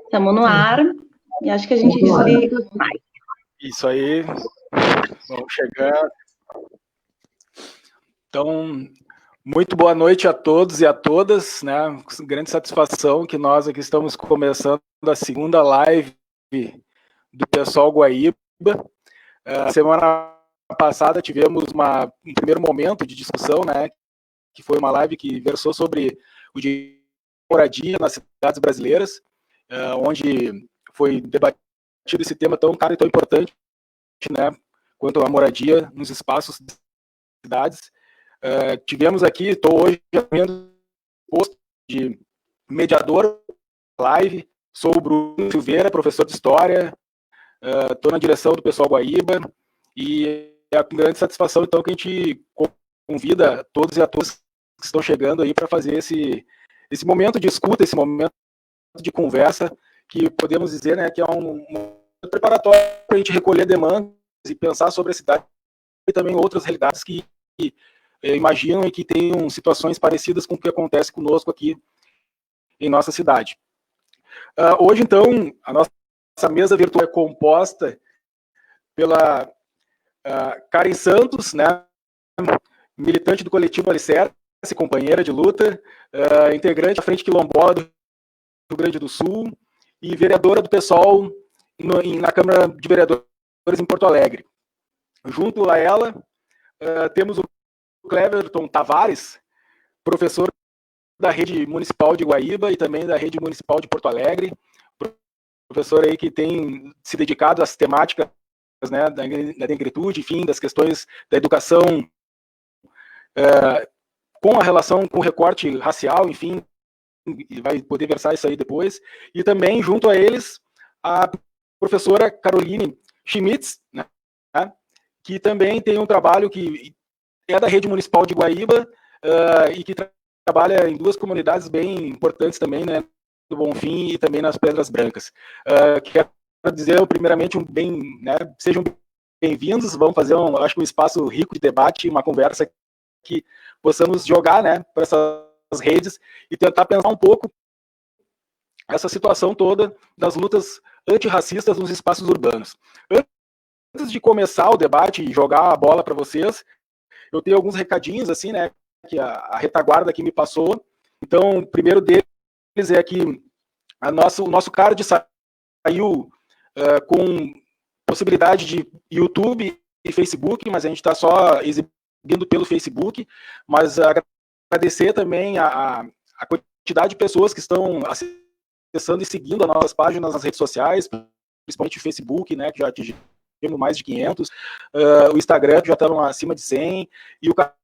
Estamos no ar e acho que a gente desliga os mic. Isso aí, vamos chegar. Então, muito boa noite a todos e a todas, né? Com grande satisfação que nós aqui estamos começando a segunda live do Pessoal Guaíba. Semana passada tivemos um primeiro momento de discussão, né? Que foi uma live que versou sobre o direito à moradia nas cidades brasileiras, onde foi debatido esse tema tão caro e tão importante, né, quanto à moradia nos espaços das cidades. Tivemos aqui, estou hoje no posto de mediador live, sou o Bruno Silveira, professor de História, estou na direção do Pessoal Guaíba, e é com grande satisfação, então, que a gente convida todos e a todas que estão chegando aí para fazer esse momento de escuta, esse momento de conversa, que podemos dizer, né, que é um preparatório para a gente recolher demandas e pensar sobre a cidade e também outras realidades que imaginam e que tenham situações parecidas com o que acontece conosco aqui em nossa cidade. Hoje, então, a nossa mesa virtual é composta pela Karen Santos, né, militante do coletivo Alicerce, companheira de luta, integrante da Frente Quilombola do Rio Grande do Sul e vereadora do PSOL na Câmara de Vereadores em Porto Alegre. Junto a ela, temos o Cleverton Tavares, professor da Rede Municipal de Guaíba e também da Rede Municipal de Porto Alegre, professor aí que tem se dedicado às temáticas, né, da negritude, enfim, das questões da educação, com a relação com o recorte racial, enfim, e vai poder versar isso aí depois. E também, junto a eles, a professora Caroline Schmitz, né, que também tem um trabalho que é da Rede Municipal de Guaíba e que trabalha em duas comunidades bem importantes também, né, no Bonfim e também nas Pedras Brancas. Quero dizer, primeiramente, né, sejam bem-vindos, vamos fazer, acho que um espaço rico de debate, uma conversa que possamos jogar, né, para essas redes e tentar pensar um pouco essa situação toda das lutas antirracistas nos espaços urbanos. Antes de começar o debate e jogar a bola para vocês, eu tenho alguns recadinhos, assim, né, que a retaguarda aqui me passou. Então, o primeiro deles é que o nosso card saiu com possibilidade de YouTube e Facebook, mas a gente está só exibindo pelo Facebook, mas agradecer também a quantidade de pessoas que estão acessando e seguindo as nossas páginas nas redes sociais, principalmente o Facebook, né, que já atingimos mais de 500, o Instagram, que já estavam acima de 100, e o canal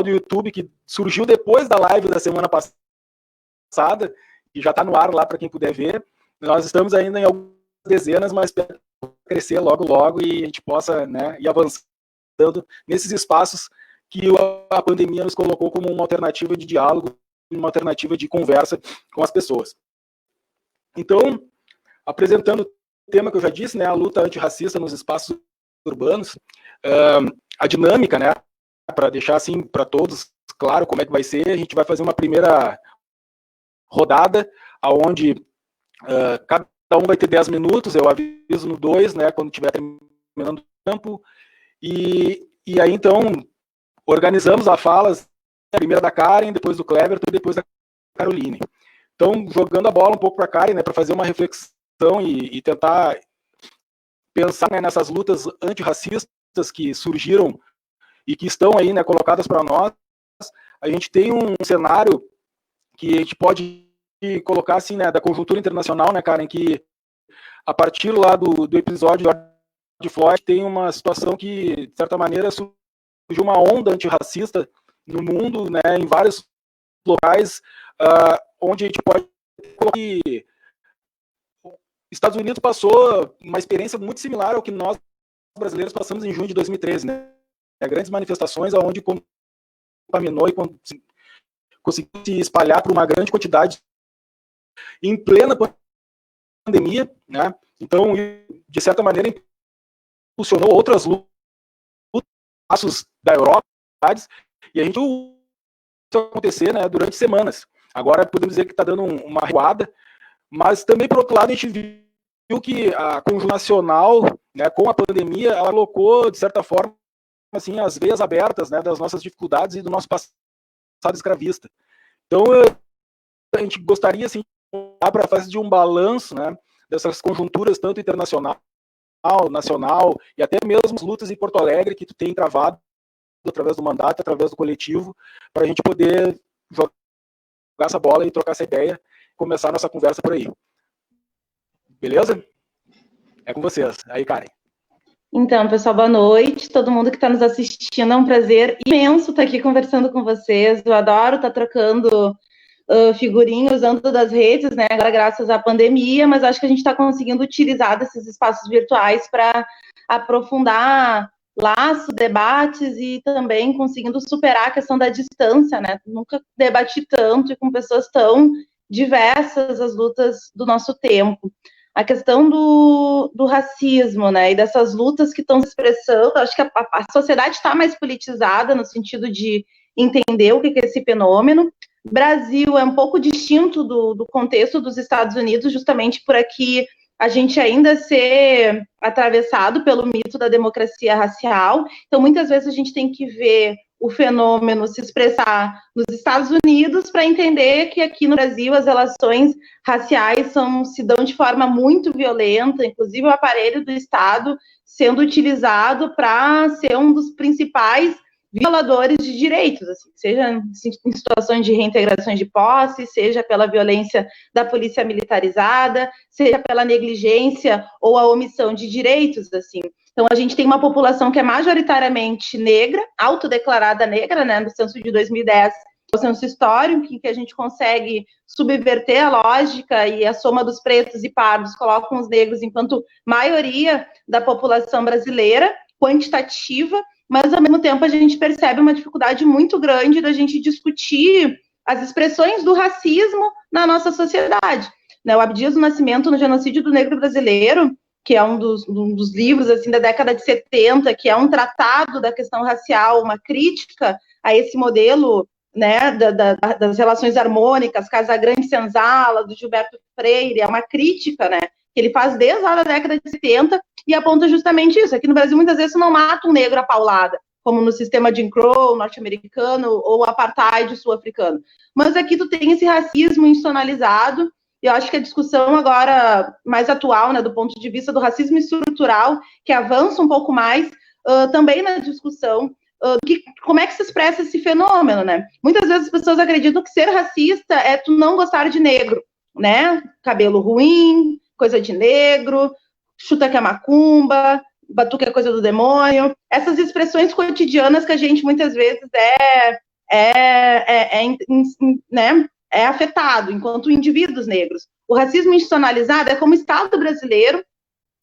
do YouTube, que surgiu depois da live da semana passada, e já está no ar lá para quem puder ver. Nós estamos ainda em algumas dezenas, mas espero crescer logo e a gente possa, né, ir avançando nesses espaços que a pandemia nos colocou como uma alternativa de diálogo, uma alternativa de conversa com as pessoas. Então, apresentando o tema que eu já disse, né, a luta antirracista nos espaços urbanos, a dinâmica, né, para deixar assim para todos claro como é que vai ser, a gente vai fazer uma primeira rodada, onde cada um vai ter 10 minutos, eu aviso no 2, né, quando estiver terminando o tempo, e aí então organizamos as falas, a primeira da Karen, depois do Cleverton e depois da Caroline. Então, jogando a bola um pouco para a Karen, né, para fazer uma reflexão e tentar pensar, né, nessas lutas antirracistas que surgiram e que estão aí, né, colocadas para nós. A gente tem um cenário que a gente pode colocar assim, né, da conjuntura internacional, né, Karen, que a partir lá do episódio de Floyd tem uma situação que, de certa maneira, surgiu uma onda antirracista no mundo, né, em vários locais, onde a gente pode colocar que Estados Unidos passou uma experiência muito similar ao que nós brasileiros passamos em junho de 2013, né? Grandes manifestações onde contaminou e conseguiu se espalhar por uma grande quantidade em plena pandemia, né? Então, de certa maneira, impulsionou outras lutas da Europa, e a gente isso acontecer, né, durante semanas. Agora podemos dizer que está dando uma recuada, mas também, por outro lado, a gente viu que a conjuntura nacional, né, com a pandemia, ela colocou, de certa forma, assim, as veias abertas, né, das nossas dificuldades e do nosso passado escravista. Então, a gente gostaria, assim, para fazer um balanço, né, dessas conjunturas, tanto internacional, nacional, e até mesmo as lutas em Porto Alegre, que tu tem travado através do mandato, através do coletivo, para a gente poder jogar essa bola e trocar essa ideia, começar a nossa conversa por aí. Beleza? É com vocês. Aí, Karen. Então, pessoal, boa noite. Todo mundo que está nos assistindo, é um prazer imenso estar aqui conversando com vocês. Eu adoro estar trocando figurinhas, usando das redes, né? Agora, graças à pandemia, mas acho que a gente está conseguindo utilizar desses espaços virtuais para aprofundar laços, debates e também conseguindo superar a questão da distância, né? Nunca debati tanto e com pessoas tão diversas as lutas do nosso tempo. A questão do racismo, né, e dessas lutas que estão se expressando, acho que a sociedade está mais politizada no sentido de entender o que é esse fenômeno. O Brasil é um pouco distinto do contexto dos Estados Unidos, justamente por aqui a gente ainda ser atravessado pelo mito da democracia racial. Então, muitas vezes a gente tem que ver o fenômeno se expressar nos Estados Unidos para entender que aqui no Brasil as relações raciais se dão de forma muito violenta, inclusive o aparelho do Estado sendo utilizado para ser um dos principais violadores de direitos, assim, seja em situações de reintegrações de posse, seja pela violência da polícia militarizada, seja pela negligência ou a omissão de direitos, assim. Então, a gente tem uma população que é majoritariamente negra, autodeclarada negra, né, no censo de 2010, o censo histórico, em que a gente consegue subverter a lógica e a soma dos pretos e pardos colocam os negros enquanto maioria da população brasileira, quantitativa, mas, ao mesmo tempo, a gente percebe uma dificuldade muito grande da gente discutir as expressões do racismo na nossa sociedade. O Abdias do Nascimento, no Genocídio do Negro Brasileiro, que é um dos livros assim, da década de 70, que é um tratado da questão racial, uma crítica a esse modelo, né, das relações harmônicas, Casagrande-Senzala, do Gilberto Freire, é uma crítica, né, que ele faz desde lá da década de 70 e aponta justamente isso. Aqui no Brasil, muitas vezes, não mata um negro a paulada, como no sistema Jim Crow norte-americano ou apartheid sul-africano. Mas aqui tu tem esse racismo institucionalizado. Eu acho que a discussão agora mais atual, né, do ponto de vista do racismo estrutural, que avança um pouco mais, também na discussão, como é que se expressa esse fenômeno, né? Muitas vezes as pessoas acreditam que ser racista é tu não gostar de negro, né? Cabelo ruim, coisa de negro, chuta que é macumba, batuque é coisa do demônio. Essas expressões cotidianas que a gente muitas vezes né, é afetado enquanto indivíduos negros. O racismo institucionalizado é como o Estado brasileiro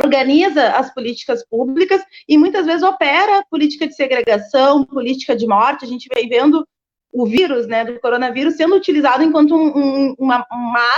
organiza as políticas públicas e muitas vezes opera política de segregação, política de morte. A gente vem vendo o vírus, né, do coronavírus sendo utilizado enquanto uma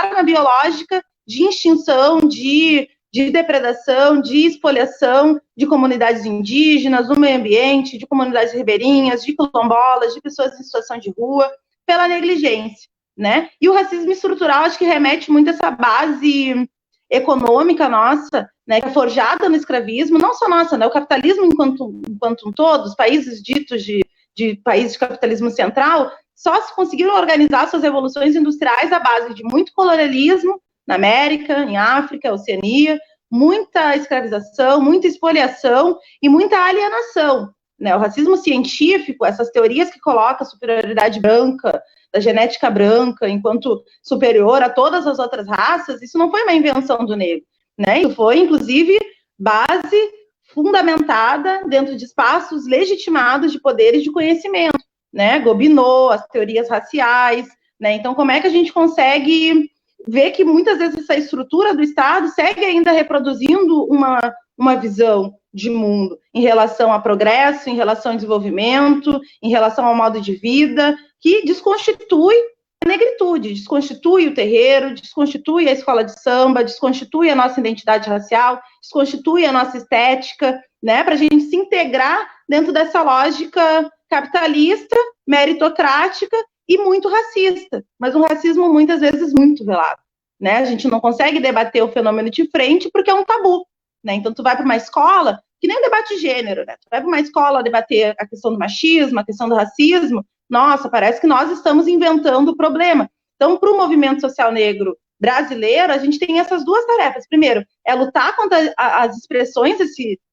arma biológica de extinção, de depredação, de espoliação de comunidades indígenas, do meio ambiente, de comunidades ribeirinhas, de quilombolas, de pessoas em situação de rua, pela negligência, né? E o racismo estrutural acho que remete muito a essa base econômica nossa, né, que é forjada no escravismo, não só nossa, né, o capitalismo enquanto um todo, os países ditos de países de capitalismo central, só se conseguiram organizar suas revoluções industriais à base de muito colonialismo, na América, em África, Oceania, muita escravização, muita espoliação e muita alienação, né? O racismo científico, essas teorias que colocam a superioridade branca, da genética branca, enquanto superior a todas as outras raças, isso não foi uma invenção do negro, né? Isso foi, inclusive, base fundamentada dentro de espaços legitimados de poderes de conhecimento, né? Gobineau, as teorias raciais, né? Então, como é que a gente consegue ver que muitas vezes essa estrutura do Estado segue ainda reproduzindo uma visão de mundo em relação a progresso, em relação ao desenvolvimento, em relação ao modo de vida, que desconstitui a negritude, desconstitui o terreiro, desconstitui a escola de samba, desconstitui a nossa identidade racial, desconstitui a nossa estética, né, para a gente se integrar dentro dessa lógica capitalista, meritocrática, e muito racista, mas um racismo muitas vezes muito velado, né? A gente não consegue debater o fenômeno de frente porque é um tabu, né? Então tu vai para uma escola, que nem um debate de gênero, né? Tu vai para uma escola debater a questão do machismo, a questão do racismo, nossa, parece que nós estamos inventando o problema. Então, para o movimento social negro brasileiro, a gente tem essas duas tarefas. Primeiro, é lutar contra as expressões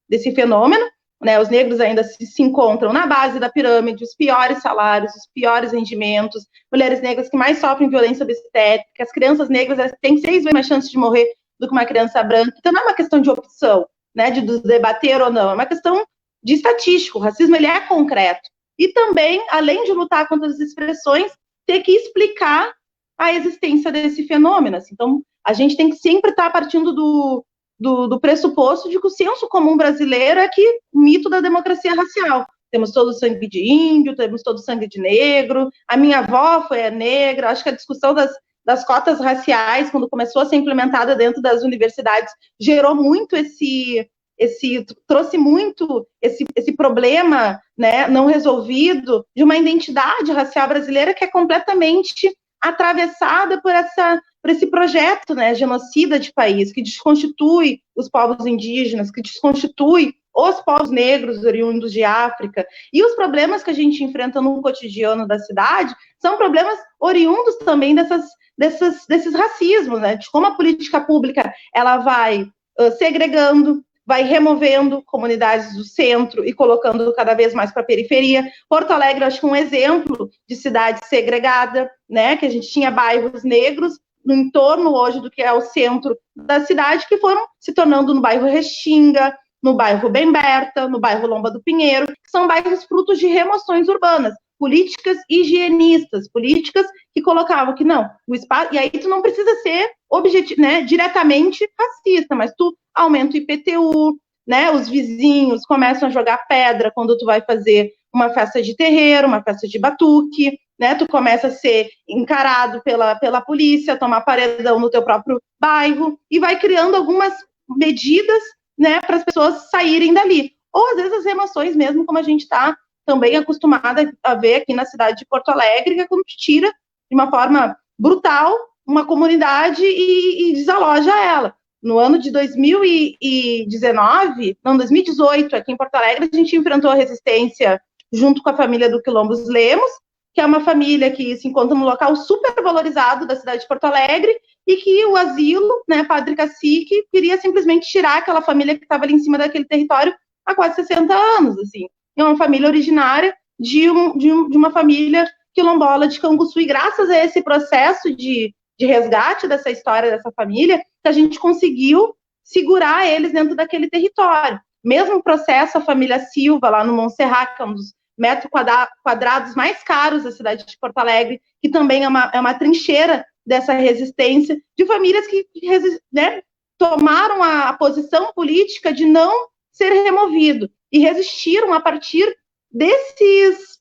desse fenômeno, né? Os negros ainda se encontram na base da pirâmide, os piores salários, os piores rendimentos, mulheres negras que mais sofrem violência obstétrica, as crianças negras têm 6 vezes mais chance de morrer do que uma criança branca. Então, não é uma questão de opção, né, de debater ou não, é uma questão de estatístico. O racismo, ele é concreto. E também, além de lutar contra as expressões, ter que explicar a existência desse fenômeno. Assim. Então, a gente tem que sempre estar partindo do pressuposto de que o senso comum brasileiro é que o mito da democracia racial. Temos todo sangue de índio, temos todo sangue de negro, a minha avó foi negra, acho que a discussão das cotas raciais, quando começou a ser implementada dentro das universidades, gerou muito trouxe muito esse problema, né, não resolvido, de uma identidade racial brasileira que é completamente atravessada por esse projeto, né, genocida de país, que desconstitui os povos indígenas, que desconstitui os povos negros oriundos de África. E os problemas que a gente enfrenta no cotidiano da cidade são problemas oriundos também desses racismos, né, de como a política pública ela vai segregando, vai removendo comunidades do centro e colocando cada vez mais para a periferia. Porto Alegre, acho que um exemplo de cidade segregada, né, que a gente tinha bairros negros no entorno hoje do que é o centro da cidade, que foram se tornando no bairro Restinga, no bairro Bemberta, no bairro Lomba do Pinheiro, que são bairros frutos de remoções urbanas, políticas higienistas, políticas que colocavam que não, o espaço, e aí tu não precisa ser né, diretamente racista, mas tu aumenta o IPTU, né, os vizinhos começam a jogar pedra quando tu vai fazer uma festa de terreiro, uma festa de batuque, né, tu começa a ser encarado pela polícia, tomar paredão no teu próprio bairro, e vai criando algumas medidas, né, para as pessoas saírem dali. Ou, às vezes, as remoções mesmo, como a gente está também acostumada a ver aqui na cidade de Porto Alegre, que é quando tira de uma forma brutal uma comunidade e desaloja ela. No ano de 2018, aqui em Porto Alegre, a gente enfrentou a resistência junto com a família do Quilombos Lemos, que é uma família que se encontra num local super valorizado da cidade de Porto Alegre, e que o asilo, né, Padre Cacique, queria simplesmente tirar aquela família que estava ali em cima daquele território há quase 60 anos, assim. É uma família originária de uma família quilombola de Canguçu, e graças a esse processo de resgate dessa história dessa família, que a gente conseguiu segurar eles dentro daquele território. Mesmo processo, a família Silva, lá no Montserrat, que é um dos metros quadrados mais caros da cidade de Porto Alegre, que também é uma trincheira dessa resistência, de famílias que né, tomaram a posição política de não ser removido, e resistiram a partir desses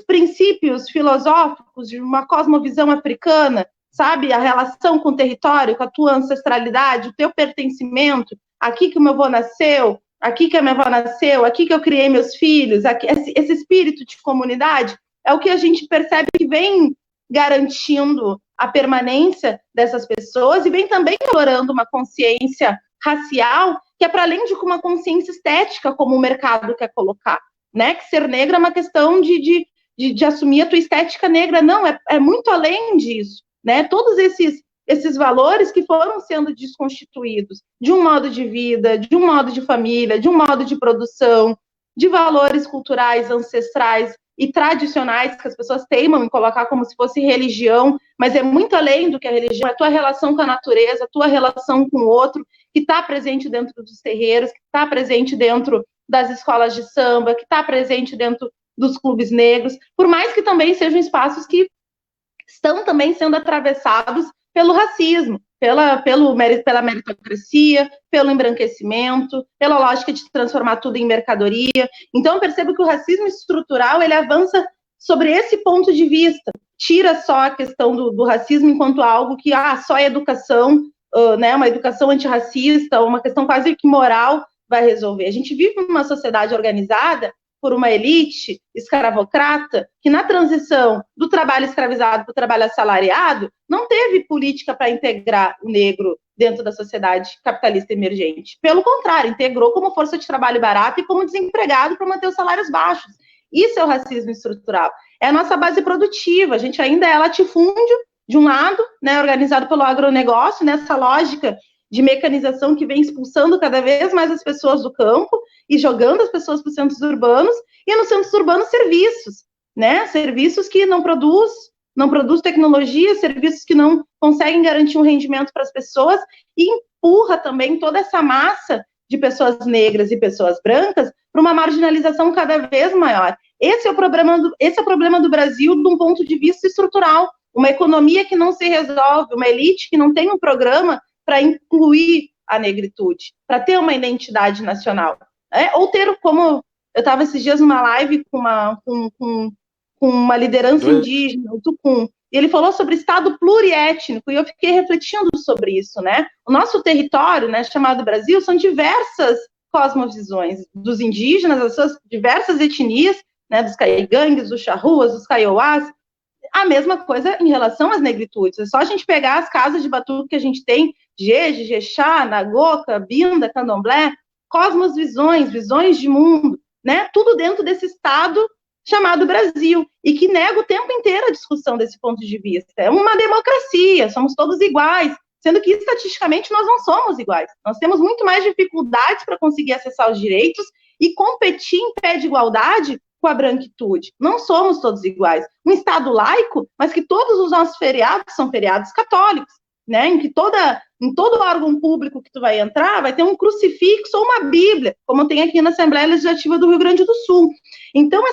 princípios filosóficos de uma cosmovisão africana, sabe? A relação com o território, com a tua ancestralidade, o teu pertencimento, aqui que o meu avô nasceu, aqui que a minha avó nasceu, aqui que eu criei meus filhos, aqui, esse espírito de comunidade é o que a gente percebe que vem garantindo a permanência dessas pessoas e vem também explorando uma consciência racial que é para além de uma consciência estética, como o mercado quer colocar, né? Que ser negra é uma questão de assumir a tua estética negra, não, é muito além disso, né? Todos esses valores que foram sendo desconstituídos de um modo de vida, de um modo de família, de um modo de produção, de valores culturais, ancestrais e tradicionais que as pessoas teimam em colocar como se fosse religião, mas é muito além do que a religião, é a tua relação com a natureza, a tua relação com o outro, que está presente dentro dos terreiros, que está presente dentro das escolas de samba, que está presente dentro dos clubes negros, por mais que também sejam espaços que estão também sendo atravessados pelo racismo, pela meritocracia, pelo embranquecimento, pela lógica de transformar tudo em mercadoria. Então, eu percebo que o racismo estrutural, ele avança sobre esse ponto de vista, tira só a questão do racismo enquanto algo que, só a educação, né, uma educação antirracista, uma questão quase que moral vai resolver. A gente vive numa sociedade organizada por uma elite escravocrata, que na transição do trabalho escravizado para o trabalho assalariado, não teve política para integrar o negro dentro da sociedade capitalista emergente. Pelo contrário, integrou como força de trabalho barata e como desempregado para manter os salários baixos. Isso é o racismo estrutural. É a nossa base produtiva, a gente ainda é latifúndio, de um lado, né, organizado pelo agronegócio, nessa lógica de mecanização que vem expulsando cada vez mais as pessoas do campo e jogando as pessoas para os centros urbanos, e nos centros urbanos serviços, né? Serviços que não produz tecnologia, serviços que não conseguem garantir um rendimento para as pessoas, e empurra também toda essa massa de pessoas negras e pessoas brancas para uma marginalização cada vez maior. Esse é o problema do Brasil de um ponto de vista estrutural. Uma economia que não se resolve, uma elite que não tem um programa para incluir a negritude, para ter uma identidade nacional. Ou ter, como eu estava esses dias numa live com uma liderança indígena, o Tucum, e ele falou sobre Estado pluriétnico, e eu fiquei refletindo sobre isso, né? O nosso território, né, chamado Brasil, são diversas cosmovisões dos indígenas, as suas diversas etnias, né, dos caigangues, dos charruas, dos kaiowás. A mesma coisa em relação às negritudes. É só a gente pegar as casas de batuque que a gente tem, Jeje, Jexá, Nagoca, Binda, Candomblé, cosmosvisões, visões de mundo, né? Tudo dentro desse Estado chamado Brasil, e que nega o tempo inteiro a discussão desse ponto de vista. É uma democracia, somos todos iguais, sendo que estatisticamente nós não somos iguais. Nós temos muito mais dificuldades para conseguir acessar os direitos e competir em pé de igualdade com a branquitude. Não somos todos iguais. Um Estado laico, mas que todos os nossos feriados são feriados católicos, né? Em que em todo órgão público que tu vai entrar, vai ter um crucifixo ou uma Bíblia, como tem aqui na Assembleia Legislativa do Rio Grande do Sul. Então,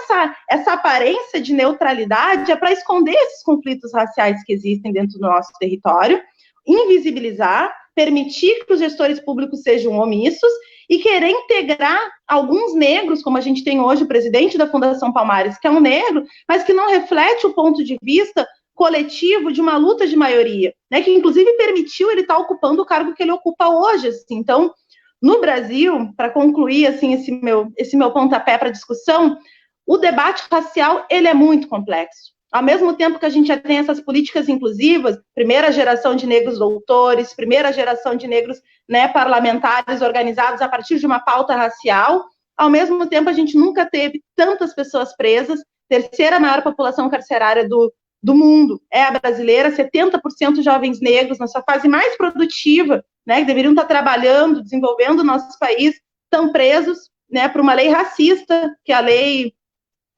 essa aparência de neutralidade é para esconder esses conflitos raciais que existem dentro do nosso território, invisibilizar, permitir que os gestores públicos sejam omissos e querer integrar alguns negros, como a gente tem hoje o presidente da Fundação Palmares, que é um negro, mas que não reflete o ponto de vista coletivo de uma luta de maioria, né, que inclusive permitiu ele estar ocupando o cargo que ele ocupa hoje. Assim. Então, no Brasil, para concluir assim, esse meu pontapé para a discussão, o debate racial ele é muito complexo. Ao mesmo tempo que a gente já tem essas políticas inclusivas, primeira geração de negros doutores, primeira geração de negros, né, parlamentares organizados a partir de uma pauta racial, ao mesmo tempo a gente nunca teve tantas pessoas presas, terceira maior população carcerária do mundo é a brasileira, 70% jovens negros na sua fase mais produtiva, né, que deveriam estar trabalhando, desenvolvendo o nosso país, estão presos, né, por uma lei racista, que é a lei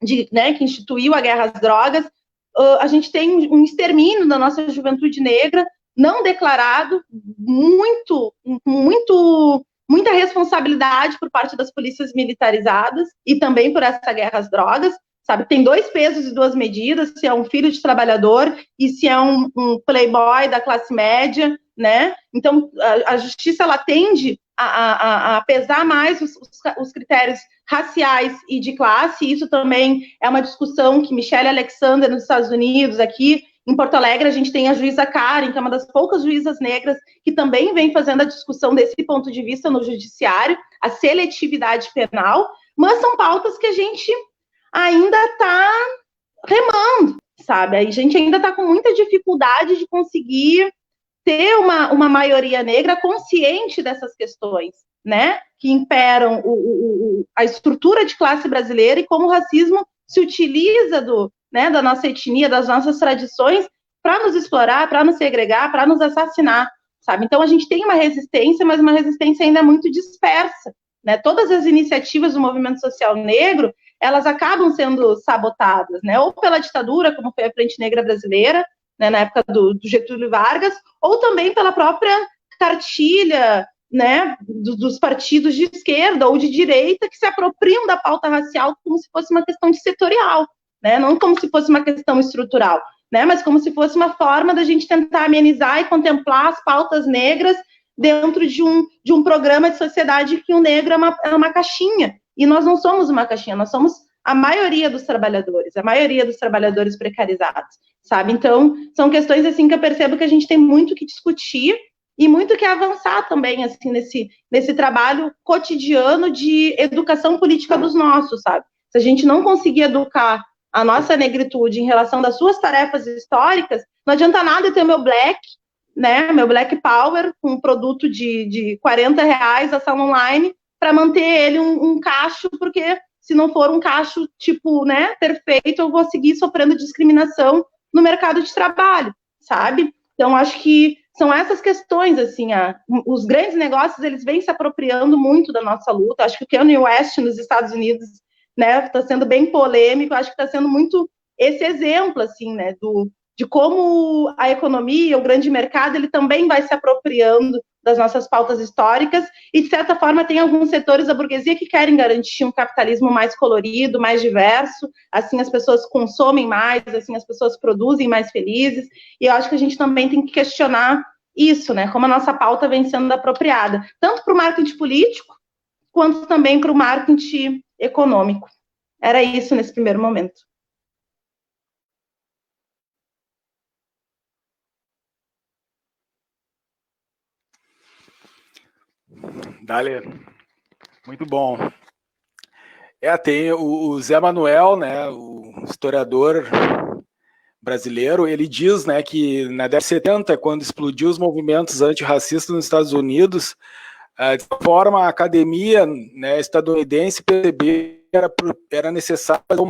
que instituiu a guerra às drogas. A gente tem um extermínio da nossa juventude negra, não declarado, muita responsabilidade por parte das polícias militarizadas e também por essa guerra às drogas, sabe? Tem 2 pesos e 2 medidas, se é um filho de trabalhador e se é um playboy da classe média, né? Então, a justiça, ela tende a pesar mais os critérios raciais e de classe. Isso também é uma discussão que Michelle Alexander, nos Estados Unidos, aqui em Porto Alegre, a gente tem a juíza Karen, que é uma das poucas juízas negras que também vem fazendo a discussão desse ponto de vista no judiciário, a seletividade penal, mas são pautas que a gente ainda está remando, sabe? A gente ainda está com muita dificuldade de conseguir ter uma maioria negra consciente dessas questões, né, que imperam a estrutura de classe brasileira e como o racismo se utiliza da nossa etnia, das nossas tradições, para nos explorar, para nos segregar, para nos assassinar, sabe? Então, a gente tem uma resistência, mas uma resistência ainda muito dispersa, né? Todas as iniciativas do movimento social negro, elas acabam sendo sabotadas, né? Ou pela ditadura, como foi a Frente Negra Brasileira, né, na época do Getúlio Vargas, ou também pela própria cartilha, né, dos partidos de esquerda ou de direita que se apropriam da pauta racial como se fosse uma questão setorial, né, não como se fosse uma questão estrutural, né, mas como se fosse uma forma da gente tentar amenizar e contemplar as pautas negras dentro de um programa de sociedade que o negro é uma caixinha, e nós não somos uma caixinha, nós somos a maioria dos trabalhadores precarizados, sabe? Então, são questões, assim, que eu percebo que a gente tem muito que discutir e muito que avançar também, assim, nesse trabalho cotidiano de educação política dos nossos, sabe? Se a gente não conseguir educar a nossa negritude em relação das suas tarefas históricas, não adianta nada eu ter meu black, né, meu Black Power, com um produto de R$ 40 a sala online, para manter ele um cacho, porque se não for um cacho, tipo, né, perfeito, eu vou seguir sofrendo discriminação no mercado de trabalho, sabe? Então, acho que são essas questões, assim, os grandes negócios, eles vêm se apropriando muito da nossa luta. Acho que o Kanye West nos Estados Unidos, né, está sendo bem polêmico, acho que está sendo muito esse exemplo, assim, né, de como a economia, o grande mercado, ele também vai se apropriando das nossas pautas históricas e, de certa forma, tem alguns setores da burguesia que querem garantir um capitalismo mais colorido, mais diverso, assim as pessoas consomem mais, assim as pessoas produzem mais felizes, e eu acho que a gente também tem que questionar isso, né, como a nossa pauta vem sendo apropriada, tanto para o marketing político, quanto também para o marketing econômico. Era isso nesse primeiro momento. Dale, muito bom. Tem o Zé Manuel, né, o historiador brasileiro, ele diz, né, que na década de 70, quando explodiu os movimentos antirracistas nos Estados Unidos, de forma a academia, né, estadunidense percebeu que era necessário fazer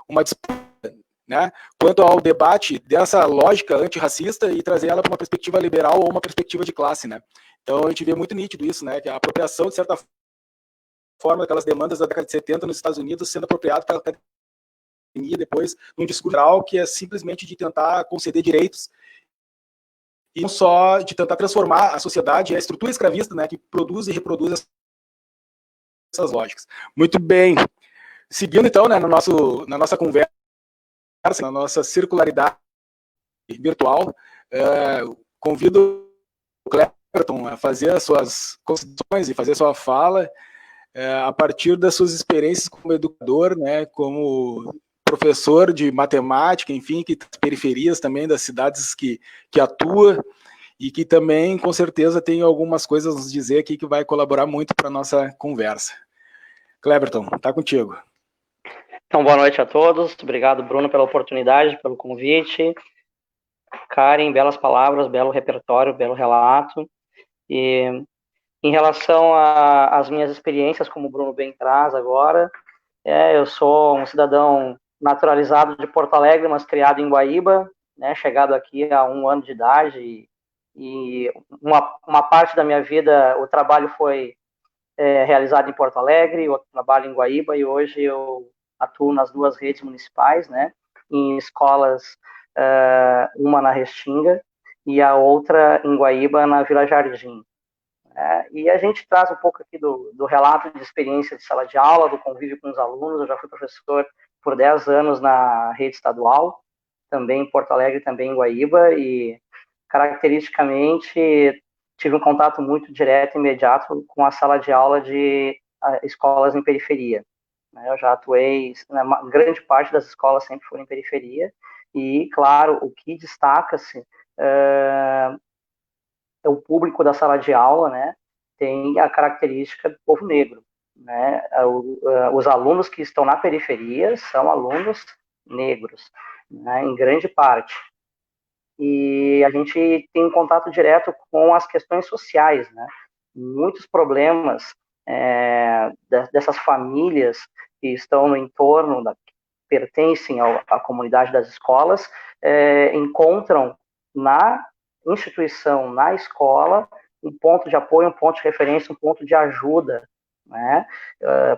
uma disputa, né, quanto ao debate dessa lógica antirracista e trazer ela para uma perspectiva liberal ou uma perspectiva de classe, né. Então a gente vê muito nítido isso, né, que a apropriação, de certa forma, daquelas demandas da década de 70 nos Estados Unidos sendo apropriado pela academia depois num discurso geral que é simplesmente de tentar conceder direitos e não só de tentar transformar a sociedade, a estrutura escravista, né, que produz e reproduz essas lógicas. Muito bem. Seguindo, então, né, na nossa conversa, na nossa circularidade virtual, convido o Clepton a fazer as suas considerações e fazer a sua fala a partir das suas experiências como educador, né, como professor de matemática, enfim, que periferias também das cidades que atua e que também, com certeza, tem algumas coisas a nos dizer aqui que vai colaborar muito para a nossa conversa. Cleberton, está contigo. Então, boa noite a todos. Obrigado, Bruno, pela oportunidade, pelo convite. Karen, belas palavras, belo repertório, belo relato. E em relação às minhas experiências, como o Bruno bem traz agora, eu sou um cidadão naturalizado de Porto Alegre, mas criado em Guaíba, né, chegado aqui há 1 ano de idade, e uma parte da minha vida, o trabalho foi realizado em Porto Alegre, eu trabalho em Guaíba, e hoje eu atuo nas 2 redes municipais, né, em escolas, uma na Restinga e a outra em Guaíba, na Vila Jardim. E a gente traz um pouco aqui do relato de experiência de sala de aula, do convívio com os alunos. Eu já fui professor por 10 anos na rede estadual, também em Porto Alegre, também em Guaíba, e caracteristicamente tive um contato muito direto e imediato com a sala de aula de escolas em periferia. Eu já atuei, na grande parte das escolas sempre foram em periferia, e, claro, o que destaca-se é o público da sala de aula, né, tem a característica do povo negro, né, os alunos que estão na periferia são alunos negros, né, em grande parte, e a gente tem um contato direto com as questões sociais, né, muitos problemas dessas famílias que estão no entorno, que pertencem à comunidade das escolas, encontram na instituição, na escola, um ponto de apoio, um ponto de referência, um ponto de ajuda, né?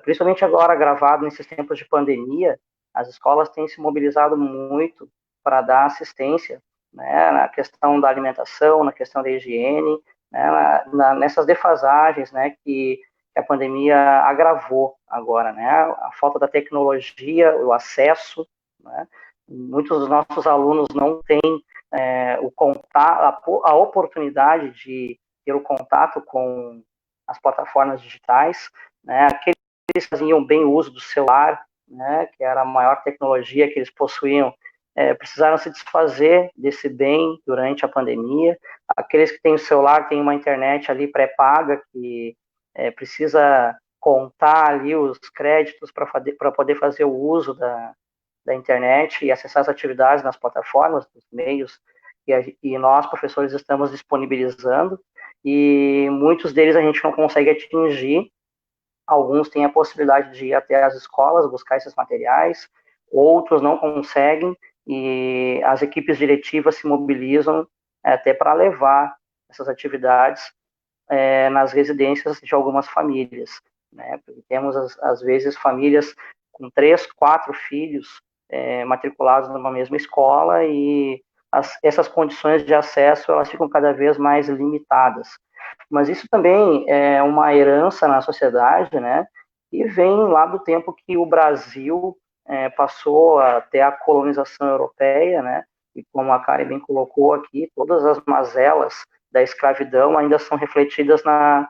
Principalmente agora, gravado nesses tempos de pandemia, as escolas têm se mobilizado muito para dar assistência, né, na questão da alimentação, na questão da higiene, né, nessas defasagens, né, que a pandemia agravou agora, né, a falta da tecnologia, o acesso, né, muitos dos nossos alunos não têm o contato, a oportunidade de ter o contato com as plataformas digitais, né, aqueles que faziam bem uso do celular, né, que era a maior tecnologia que eles possuíam, precisaram se desfazer desse bem durante a pandemia. Aqueles que têm o celular têm uma internet ali pré-paga que precisa contar ali os créditos para poder fazer o uso da internet e acessar as atividades nas plataformas, nos meios, e nós, professores, estamos disponibilizando, e muitos deles a gente não consegue atingir. Alguns têm a possibilidade de ir até as escolas, buscar esses materiais, outros não conseguem, e as equipes diretivas se mobilizam até para levar essas atividades nas residências de algumas famílias, né? Porque temos, às vezes, famílias com 3, 4 filhos matriculados numa mesma escola, e essas condições de acesso elas ficam cada vez mais limitadas. Mas isso também é uma herança na sociedade, né? E vem lá do tempo que o Brasil passou até a colonização europeia, né? E como a Karen bem colocou aqui, todas as mazelas da escravidão ainda são refletidas na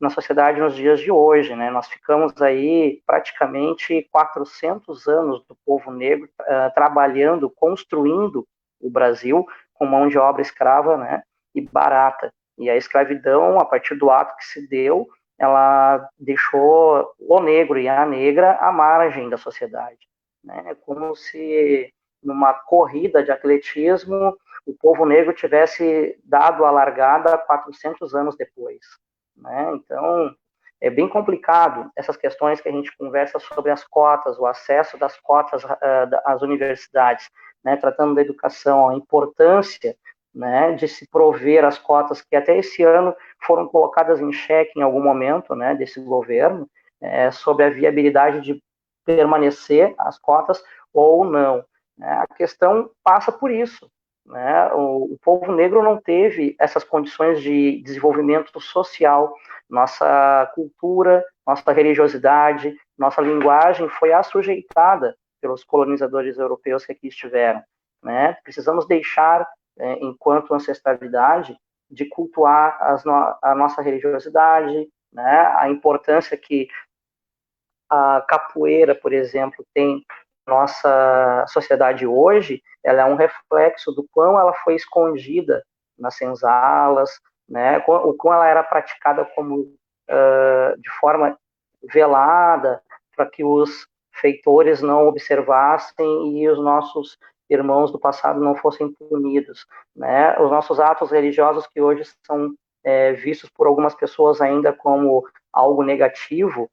sociedade nos dias de hoje, né? Nós ficamos aí praticamente 400 anos do povo negro trabalhando, construindo o Brasil com mão de obra escrava, né? E barata. E a escravidão, a partir do ato que se deu, ela deixou o negro e a negra à margem da sociedade, né? É como se numa corrida de atletismo o povo negro tivesse dado a largada 400 anos depois, né? Então, é bem complicado essas questões que a gente conversa sobre as cotas, o acesso das cotas às universidades, né? Tratando da educação, a importância, né, de se prover as cotas que até esse ano foram colocadas em xeque em algum momento, né, desse governo, sobre a viabilidade de permanecer as cotas ou não, né? A questão passa por isso, né? O povo negro não teve essas condições de desenvolvimento social, nossa cultura, nossa religiosidade, nossa linguagem foi assujeitada pelos colonizadores europeus que aqui estiveram, né? Precisamos deixar, enquanto ancestralidade, de cultuar a nossa religiosidade, né? A importância que a capoeira, por exemplo, tem nossa sociedade hoje, ela é um reflexo do quão ela foi escondida nas senzalas, né? O quão ela era praticada como de forma velada, para que os feitores não observassem e os nossos irmãos do passado não fossem punidos, né? Os nossos atos religiosos que hoje são vistos por algumas pessoas ainda como algo negativo,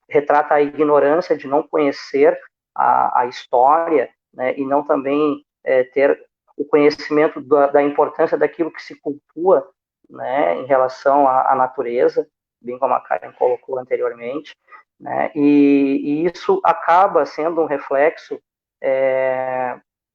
retrata a ignorância de não conhecer a história, né, e não também ter o conhecimento da importância daquilo que se cultua, né, em relação à natureza, bem como a Karen colocou anteriormente, né, e isso acaba sendo um reflexo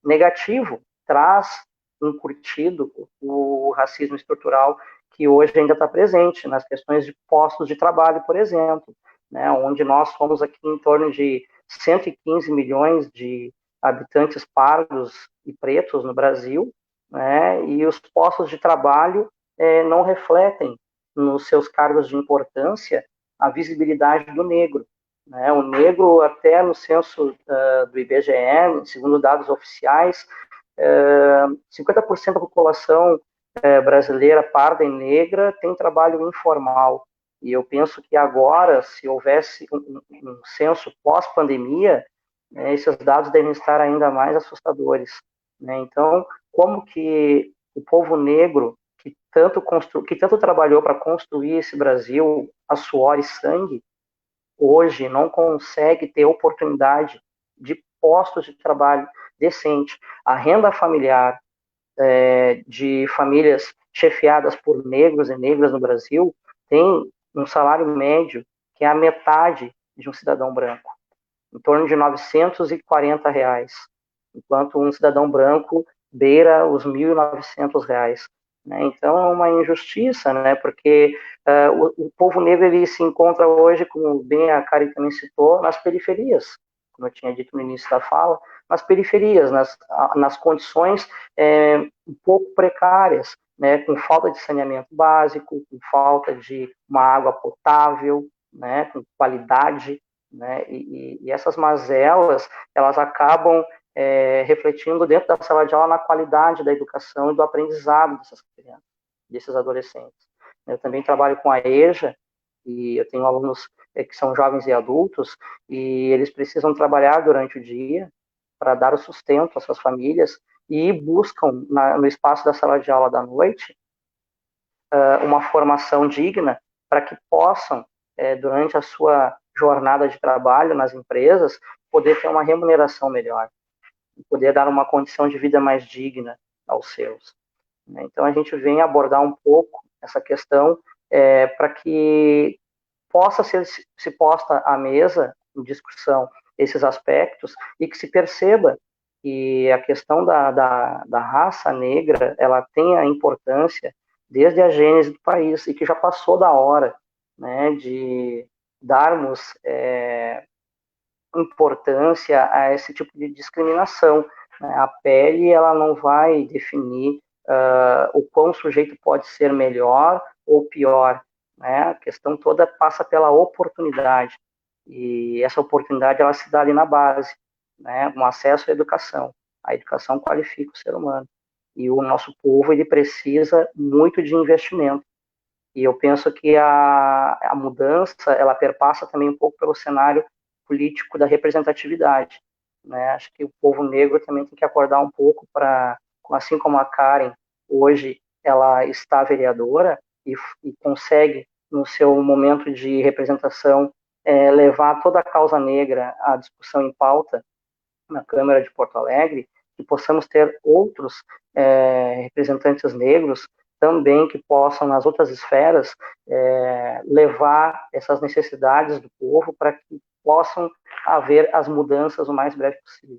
negativo, traz incutido o racismo estrutural que hoje ainda está presente nas questões de postos de trabalho, por exemplo, né, onde nós somos aqui em torno de 115 milhões de habitantes pardos e pretos no Brasil, né, e os postos de trabalho não refletem nos seus cargos de importância a visibilidade do negro, né? O negro, até no censo do IBGE, segundo dados oficiais, 50% da população brasileira parda e negra tem trabalho informal. E eu penso que agora, se houvesse um censo pós-pandemia, esses dados devem estar ainda mais assustadores, né? Então, como que o povo negro, que tanto trabalhou para construir esse Brasil a suor e sangue, hoje não consegue ter oportunidade de postos de trabalho decente? A renda familiar de famílias chefiadas por negros e negras no Brasil tem um salário médio que é a metade de um cidadão branco, em torno de R$ 940, enquanto um cidadão branco beira os R$ 1.900, né? Então é uma injustiça, né? Porque o povo negro ele se encontra hoje, como bem a Karen também citou, nas periferias, como eu tinha dito no início da fala, nas periferias, nas condições um pouco precárias, né? Com falta de saneamento básico, com falta de uma água potável, né? Com qualidade, né? E essas mazelas, elas acabam refletindo dentro da sala de aula na qualidade da educação e do aprendizado dessas crianças, desses adolescentes. Eu também trabalho com a EJA, e eu tenho alunos que são jovens e adultos, e eles precisam trabalhar durante o dia para dar o sustento às suas famílias e buscam no espaço da sala de aula da noite uma formação digna para que possam, durante a sua jornada de trabalho nas empresas, poder ter uma remuneração melhor, poder dar uma condição de vida mais digna aos seus. Então, a gente vem abordar um pouco essa questão para que possa ser se posta à mesa, em discussão, esses aspectos, e que se perceba que a questão da raça negra, ela tem a importância desde a gênese do país, e que já passou da hora, né, de darmos importância a esse tipo de discriminação. Né? A pele, ela não vai definir o quão o sujeito pode ser melhor ou pior. Né? A questão toda passa pela oportunidade, e essa oportunidade ela se dá ali na base, né? Um acesso à educação. A educação qualifica o ser humano, e o nosso povo ele precisa muito de investimento. E eu penso que a mudança ela perpassa também um pouco pelo cenário político da representatividade. Né? Acho que o povo negro também tem que acordar um pouco para, assim como a Karen hoje ela está vereadora e consegue no seu momento de representação levar toda a causa negra à discussão em pauta na Câmara de Porto Alegre, que possamos ter outros representantes negros também que possam, nas outras esferas, levar essas necessidades do povo para que possam haver as mudanças o mais breve possível.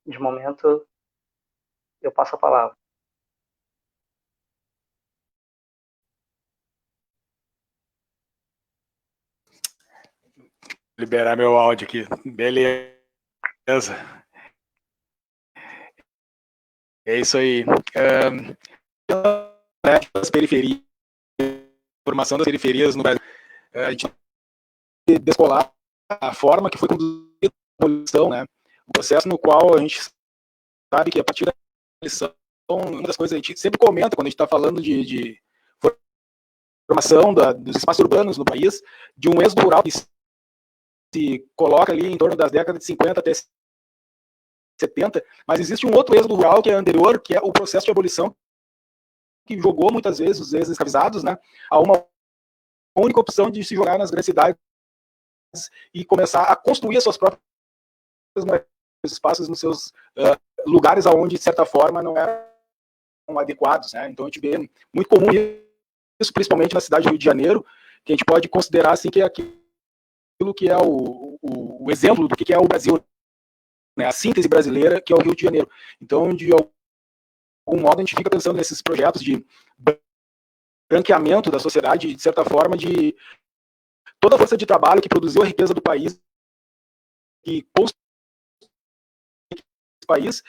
De momento, eu passo a palavra. Liberar meu áudio aqui. Beleza. É isso aí. As periferias, formação das periferias no Brasil. A gente descolar a forma que foi conduzida a abolição, né? O processo no qual a gente sabe que a partir da abolição, uma das coisas que a gente sempre comenta quando a gente está falando de formação dos espaços urbanos no país, de um êxodo rural que se coloca ali em torno das décadas de 50 até 70, mas existe um outro êxodo rural que é anterior, que é o processo de abolição, que jogou muitas vezes os ex-escravizados, né, a uma única opção de se jogar nas grandes cidades e começar a construir as suas próprias espaços nos seus lugares aonde, de certa forma, não eram adequados. Né? Então a gente vê muito comum isso, principalmente na cidade do Rio de Janeiro, que a gente pode considerar assim, que é aquilo que é o exemplo do que é o Brasil, né? A síntese brasileira, que é o Rio de Janeiro. Então, de algum modo, a gente fica pensando nesses projetos de branqueamento da sociedade, de certa forma, de toda a força de trabalho que produziu a riqueza do país, que construiu esse país,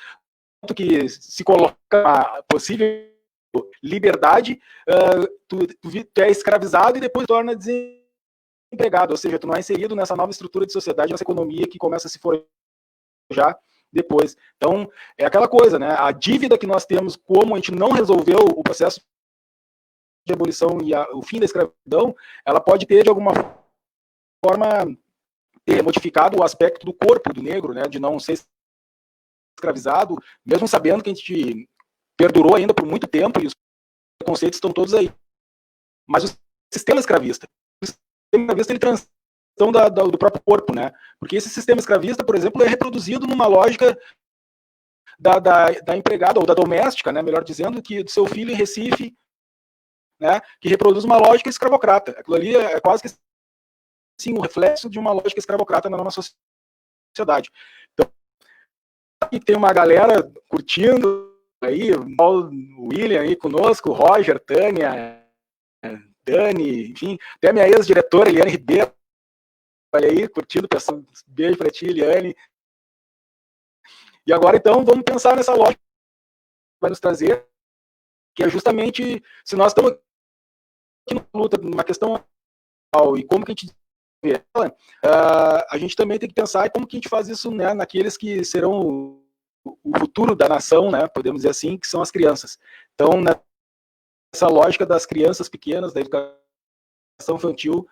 que se coloca a possível liberdade, tu é escravizado e depois torna desempregado, ou seja, tu não é inserido nessa nova estrutura de sociedade, nessa economia que começa a se forjar depois. Então, é aquela coisa, né? A dívida que nós temos, como a gente não resolveu o processo de abolição e o fim da escravidão, ela pode ter, de alguma forma, ter modificado o aspecto do corpo do negro, né? De não ser escravizado, mesmo sabendo que a gente perdurou ainda por muito tempo e os conceitos estão todos aí. Mas o sistema escravista ele transita do próprio corpo, né? Porque esse sistema escravista, por exemplo, é reproduzido numa lógica da empregada ou da doméstica, né? Melhor dizendo, que do seu filho em Recife, né? Que reproduz uma lógica escravocrata. Aquilo ali é quase que sim, um reflexo de uma lógica escravocrata na nossa sociedade. Então, aqui tem uma galera curtindo aí, o William aí conosco, o Roger, Tânia, Dani, enfim, até a minha ex-diretora, Eliane Ribeiro, olha aí, curtindo, pessoal, beijo pra ti, Eliane. E agora, então, vamos pensar nessa lógica que vai nos trazer, que é justamente, se nós estamos aqui numa luta, numa questão e como que a gente vê ela, a gente também tem que pensar em como que a gente faz isso, né, naqueles que serão o futuro da nação, né, podemos dizer assim, que são as crianças. Então, nessa lógica das crianças pequenas, da educação infantil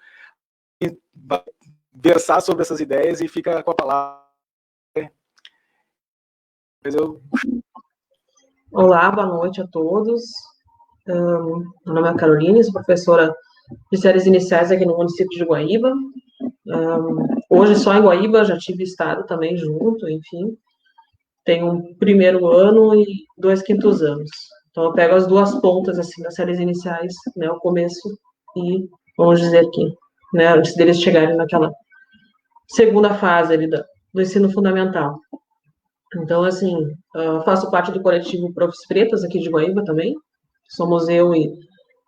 vai versar sobre essas ideias e fica com a palavra. Olá, boa noite a todos. Meu nome é Caroline, sou professora de séries iniciais aqui no município de Guaíba. Hoje só em Guaíba, já tive estado também junto, enfim. Tenho um primeiro ano e 2 quintos anos. Então, eu pego as duas pontas, assim, das séries iniciais, né, o começo e, vamos dizer aqui, né, antes deles chegarem naquela segunda fase ali do ensino fundamental. Então, assim, faço parte do coletivo Profs Pretas aqui de Guaíba também. Somos eu e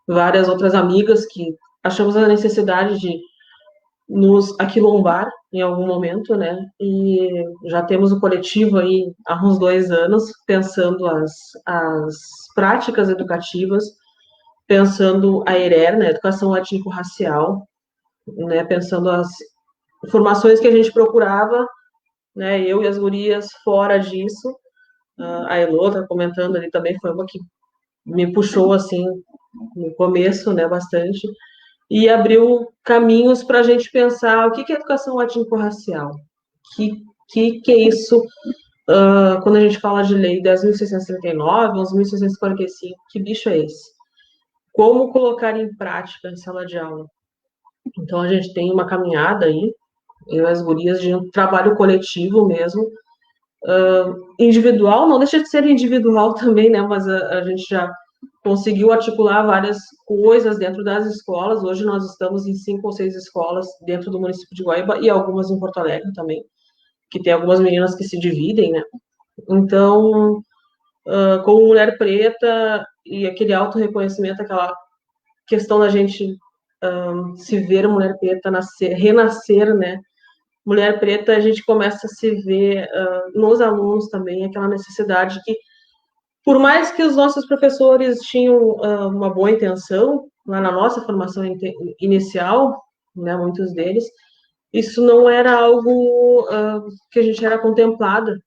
várias outras amigas que achamos a necessidade de nos aquilombar em algum momento, né? E já temos o coletivo aí há uns 2 anos, pensando as práticas educativas, pensando a ERER, né? Educação étnico-racial, né? Pensando as formações que a gente procurava, né? Eu e as gurias fora disso. A Elô tá comentando ali também, foi uma que me puxou, assim, no começo, né? Bastante. E abriu caminhos para a gente pensar o que é educação étnico-racial, que é isso, quando a gente fala de lei 10.639, 11.645, que bicho é esse? Como colocar em prática em sala de aula? Então, a gente tem uma caminhada aí, eu e as gurias, de um trabalho coletivo mesmo, individual, não deixa de ser individual também, né, mas a gente já conseguiu articular várias coisas dentro das escolas. Hoje nós estamos em 5 ou 6 escolas dentro do município de Guaíba e algumas em Porto Alegre também, que tem algumas meninas que se dividem, né? Então, como mulher preta e aquele auto-reconhecimento, aquela questão da gente se ver mulher preta, renascer, né? Mulher preta, a gente começa a se ver nos alunos também, aquela necessidade que, por mais que os nossos professores tinham uma boa intenção, lá na nossa formação inicial, né, muitos deles, isso não era algo que a gente era contemplada,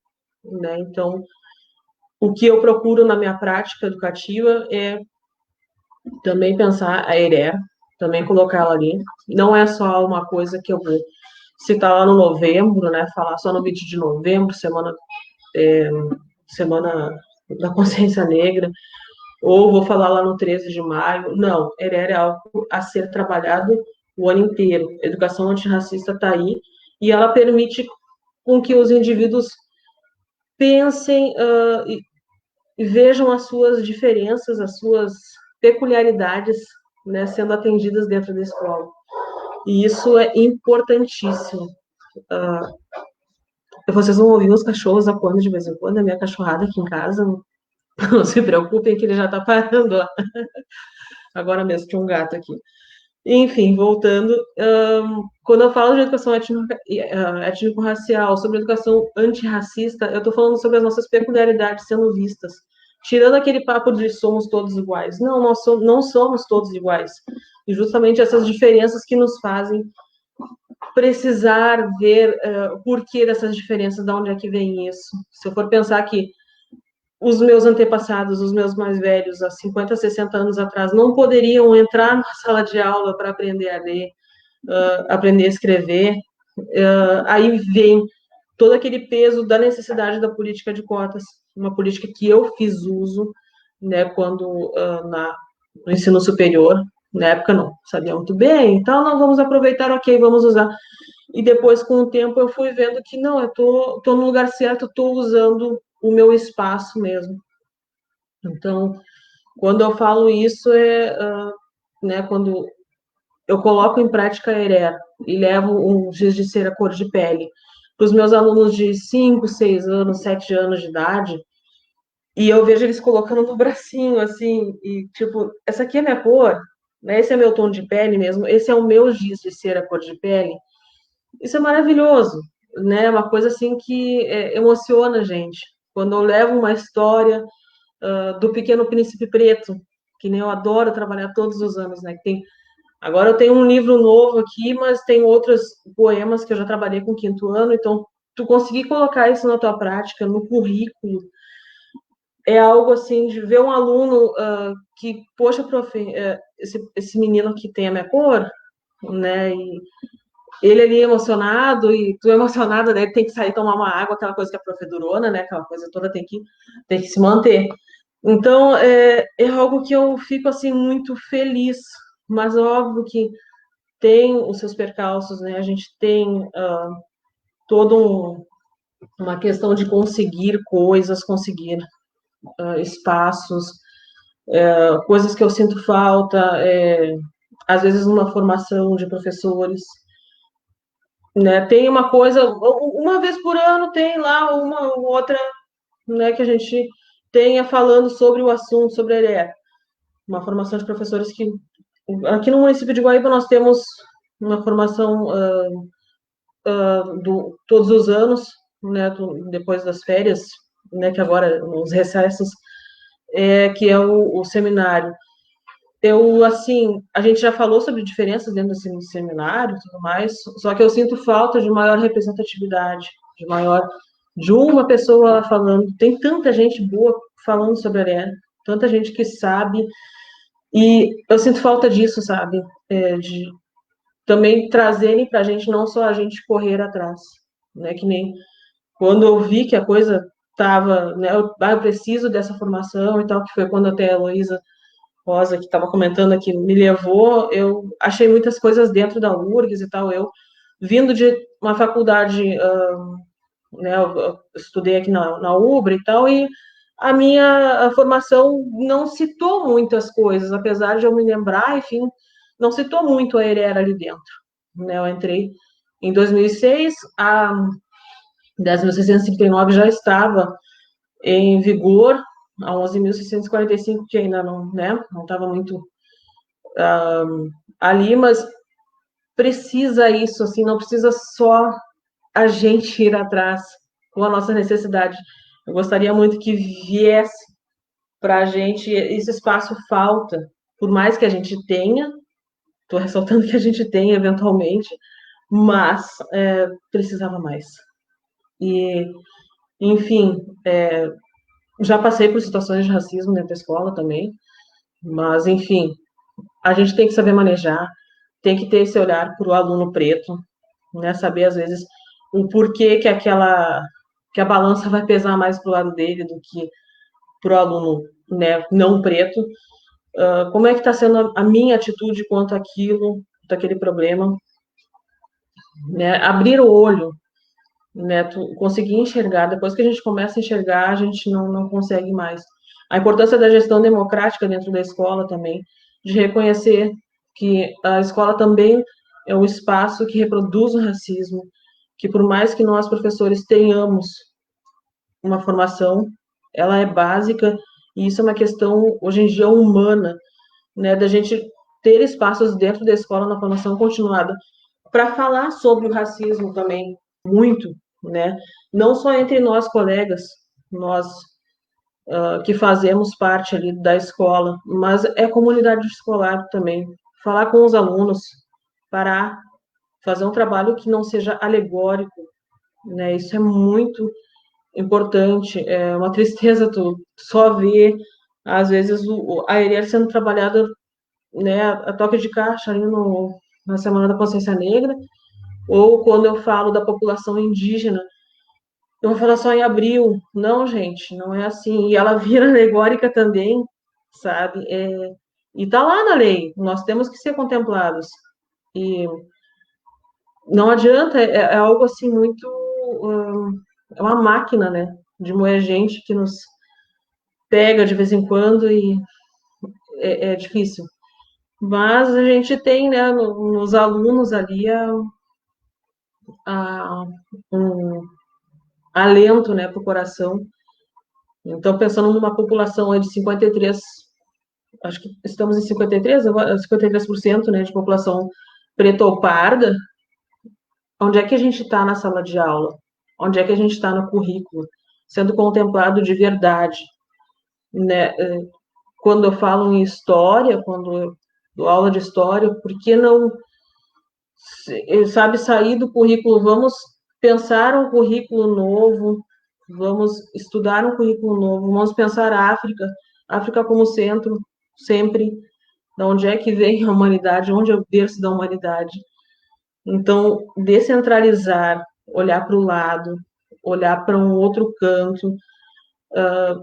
né? Então, o que eu procuro na minha prática educativa é também pensar a ERER, também colocar ela ali. Não é só uma coisa que eu vou citar lá no novembro, né, falar só no 20 de novembro, semana da consciência negra, ou vou falar lá no 13 de maio. Não, ERER é algo a ser trabalhado o ano inteiro. A educação antirracista está aí e ela permite com que os indivíduos pensem e vejam as suas diferenças, as suas peculiaridades, né, sendo atendidas dentro da escola. E isso é importantíssimo. Vocês vão ouvir os cachorros apoiando de vez em quando, a minha cachorrada aqui em casa, não se preocupem que ele já está parando lá. Agora mesmo tinha um gato aqui. Enfim, voltando, quando eu falo de educação étnico-racial, sobre educação antirracista, eu estou falando sobre as nossas peculiaridades sendo vistas. Tirando aquele papo de somos todos iguais. Não, não somos todos iguais. E justamente essas diferenças que nos fazem precisar ver o porquê dessas diferenças, de onde é que vem isso. Se eu for pensar que os meus antepassados, os meus mais velhos, há 50, 60 anos atrás, não poderiam entrar na sala de aula para aprender a ler, aprender a escrever, aí vem todo aquele peso da necessidade da política de cotas, uma política que eu fiz uso, né, quando no ensino superior, na época não sabia muito bem, então não, vamos aproveitar, ok, vamos usar. E depois, com o tempo, eu fui vendo que não, eu tô no lugar certo, estou usando o meu espaço mesmo. Então, quando eu falo isso, né, quando eu coloco em prática a ERER e levo um giz de cera cor de pele para os meus alunos de 5, 6 anos, 7 anos de idade, e eu vejo eles colocando no bracinho, assim, e tipo, essa aqui é minha cor, né, esse é meu tom de pele mesmo, esse é o meu giz de cera cor de pele. Isso é maravilhoso, né? Uma coisa assim que emociona a gente. Quando eu levo uma história do Pequeno Príncipe Preto, que nem eu adoro trabalhar todos os anos, né? Agora eu tenho um livro novo aqui, mas tem outros poemas que eu já trabalhei com o 5º ano, então tu conseguir colocar isso na tua prática, no currículo, é algo assim de ver um aluno que, poxa, prof, esse menino aqui tem a minha cor, né? E ele ali emocionado e tu emocionada, né? Tem que sair tomar uma água, aquela coisa que a prof é durona, né? Aquela coisa toda tem que se manter. Então, é algo que eu fico, assim, muito feliz, mas óbvio que tem os seus percalços, né? A gente tem todo uma questão de conseguir coisas, conseguir espaços, coisas que eu sinto falta, às vezes numa formação de professores, né? Tem uma coisa, uma vez por ano tem lá uma ou outra, né, que a gente tenha falando sobre o assunto, sobre a ERE. Uma formação de professores que... Aqui no município de Guaíba nós temos uma formação todos os anos, né, depois das férias, né, que agora, nos recessos, que é o seminário. Eu, assim, a gente já falou sobre diferenças dentro desse seminário e tudo mais, só que eu sinto falta de maior representatividade, de uma pessoa lá falando. Tem tanta gente boa falando sobre a Arena, tanta gente que sabe, e eu sinto falta disso, sabe? De também trazerem para a gente, não só a gente correr atrás, né? Que nem quando eu vi que a coisa estava, né? Eu preciso dessa formação e tal, que foi quando até a Heloísa Rosa, que estava comentando aqui, me levou, eu achei muitas coisas dentro da URGS e tal, eu vindo de uma faculdade, né, eu estudei aqui na UBRA e tal, e a minha formação não citou muitas coisas, apesar de eu me lembrar, enfim, não citou muito a ERERA ali dentro, né, eu entrei em 2006, a 10.639 já estava em vigor, a 11.645, que ainda não, né, não estava muito ali, mas precisa isso, assim, não precisa só a gente ir atrás com a nossa necessidade. Eu gostaria muito que viesse para a gente, esse espaço falta, por mais que a gente tenha, estou ressaltando que a gente tem eventualmente, mas precisava mais. E, enfim, já passei por situações de racismo dentro da escola também, mas, enfim, a gente tem que saber manejar, tem que ter esse olhar para o aluno preto, né? Saber, às vezes, o porquê que a balança vai pesar mais para o lado dele do que para o aluno, né, não preto. Como é que está sendo a minha atitude quanto àquilo, daquele problema, né? Abrir o olho, né? Conseguir enxergar. Depois que a gente começa a enxergar, a gente não consegue mais. A importância da gestão democrática dentro da escola também, de reconhecer que a escola também é um espaço que reproduz o racismo, que por mais que nós, professores, tenhamos uma formação, ela é básica, e isso é uma questão, hoje em dia, humana, né, da gente ter espaços dentro da escola na formação continuada para falar sobre o racismo também, muito, né, não só entre nós, colegas, nós que fazemos parte ali da escola, mas é a comunidade escolar também, falar com os alunos, parar, fazer um trabalho que não seja alegórico, né, isso é muito importante, é uma tristeza tu só ver, às vezes, a ERE sendo trabalhada, né, a toque de caixa ali na Semana da Consciência Negra, ou quando eu falo da população indígena, eu vou falar só em abril. Não, gente, não é assim. E ela vira alegórica também, sabe? E tá lá na lei, nós temos que ser contemplados. E não adianta, é algo assim muito... é uma máquina, né, de moer gente que nos pega de vez em quando e é difícil. Mas a gente tem, né, nos alunos ali um alento, né, para o coração. Então, pensando numa população de 53, acho que estamos em 53, 53%, né, de população preta ou parda, onde é que a gente está na sala de aula? Onde é que a gente está no currículo? Sendo contemplado de verdade, né? Quando eu falo em história, quando eu dou aula de história, por que não, sabe, sair do currículo? Vamos pensar um currículo novo, vamos estudar um currículo novo, vamos pensar a África como centro, sempre, de onde é que vem a humanidade, onde é o berço da humanidade. Então, descentralizar, olhar para o lado, olhar para um outro canto,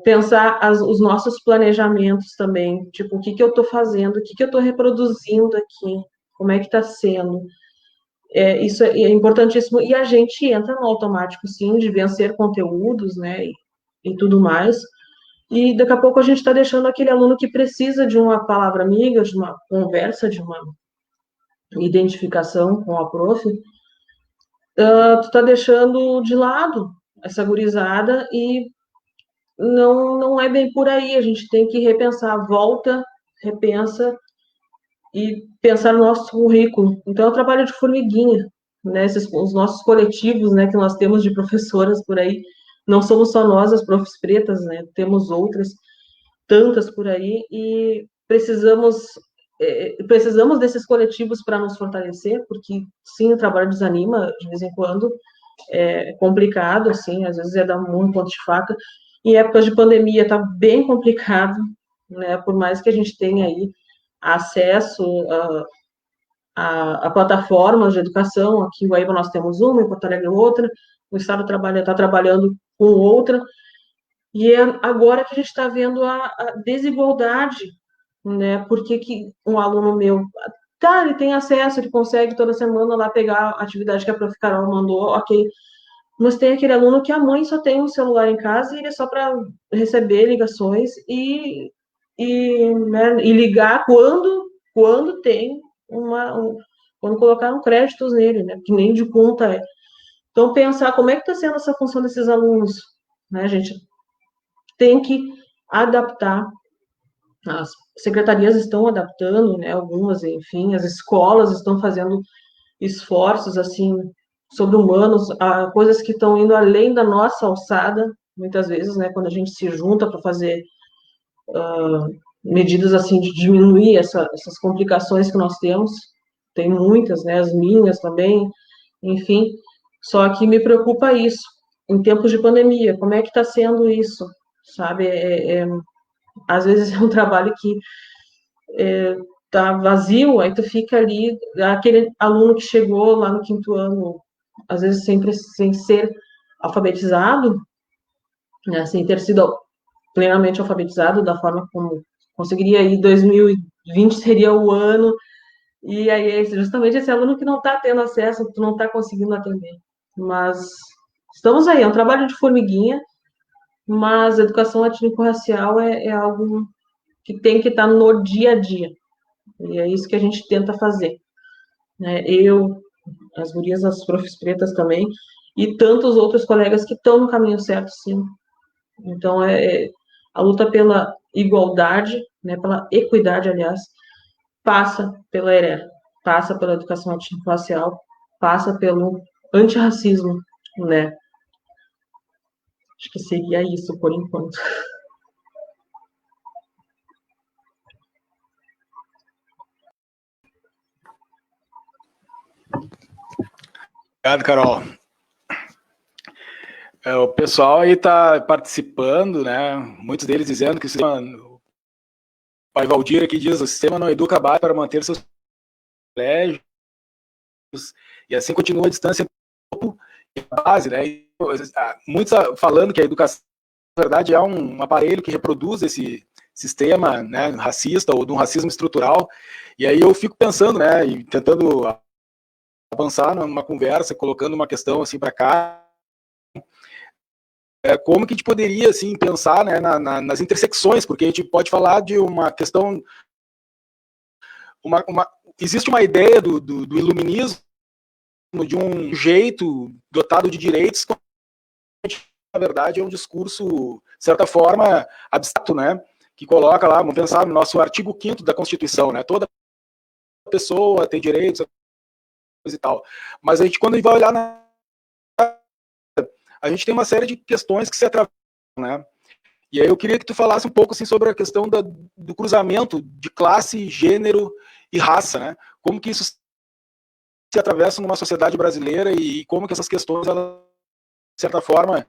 pensar os nossos planejamentos também, tipo, o que eu estou fazendo, o que eu estou reproduzindo aqui, como é que está sendo. Isso é importantíssimo, e a gente entra no automático, sim, de vencer conteúdos, né, e tudo mais, e daqui a pouco a gente está deixando aquele aluno que precisa de uma palavra amiga, de uma conversa, de uma identificação com a prof, tu está deixando de lado essa gurizada e não é bem por aí, a gente tem que repensar, volta, repensa e pensar no nosso currículo. Então, é o trabalho de formiguinha, né? Os nossos coletivos, né, que nós temos de professoras por aí, não somos só nós, as profs pretas, né? Temos outras, tantas por aí, e precisamos desses coletivos para nos fortalecer, porque, sim, o trabalho desanima de vez em quando, é complicado, assim, às vezes dar um ponto de faca. Em épocas de pandemia está bem complicado, né? Por mais que a gente tenha aí acesso a plataformas de educação, aqui em Guaíba nós temos uma, em Porto Alegre outra, o Estado está trabalhando com outra, e é agora que a gente está vendo a desigualdade, né? Porque que um aluno meu, tá, ele tem acesso, ele consegue toda semana lá pegar a atividade que a prof. Carol mandou, ok, mas tem aquele aluno que a mãe só tem um celular em casa e ele é só para receber ligações né, e ligar quando tem quando colocaram créditos nele, né? Que nem de conta é. Então, pensar como é que está sendo essa função desses alunos, né, gente? Tem que adaptar. As secretarias estão adaptando, né? Algumas, enfim, as escolas estão fazendo esforços, assim, sobre-humanos, coisas que estão indo além da nossa alçada, muitas vezes, né, quando a gente se junta para fazer medidas, assim, de diminuir essas complicações que nós temos, tem muitas, né, as minhas também, enfim, só que me preocupa isso, em tempos de pandemia, como é que está sendo isso, sabe, às vezes é um trabalho que tá vazio, aí tu fica ali, aquele aluno que chegou lá no 5º ano, às vezes sempre sem ser alfabetizado, né, sem ter sido plenamente alfabetizado da forma como conseguiria ir. 2020 seria o ano, e aí é justamente esse aluno que não está tendo acesso, tu não está conseguindo atender. Mas estamos aí, é um trabalho de formiguinha, mas a educação étnico-racial é algo que tem que estar no dia a dia, e é isso que a gente tenta fazer, né? Eu, as gurias, as profs pretas também, e tantos outros colegas que estão no caminho certo, sim. Então, a luta pela igualdade, né, pela equidade, aliás, passa pela ERE, passa pela educação étnico-racial, passa pelo antirracismo, né? Acho que seria isso por enquanto. Obrigado, Carol. O pessoal aí está participando, né? Muitos deles dizendo que o sistema, o pai Valdir aqui diz, o sistema não educa base para manter seus colégios, e assim continua a distância e a base, né? E, muitos falando que a educação, na verdade, é um aparelho que reproduz esse sistema, né, racista ou de um racismo estrutural, e aí eu fico pensando, né, e tentando avançar numa conversa, colocando uma questão assim para cá, como que a gente poderia assim, pensar, né, nas intersecções, porque a gente pode falar de uma questão, existe uma ideia do iluminismo, de um jeito dotado de direitos, que na verdade é um discurso, de certa forma, abstrato, né, que coloca lá, vamos pensar no nosso artigo 5º da Constituição, né, toda pessoa tem direitos e tal, mas a gente, quando a gente vai olhar a gente tem uma série de questões que se atravessam, né? E aí eu queria que tu falasse um pouco assim, sobre a questão do cruzamento de classe, gênero e raça, né? Como que isso se atravessa numa sociedade brasileira e como que essas questões, elas, de certa forma,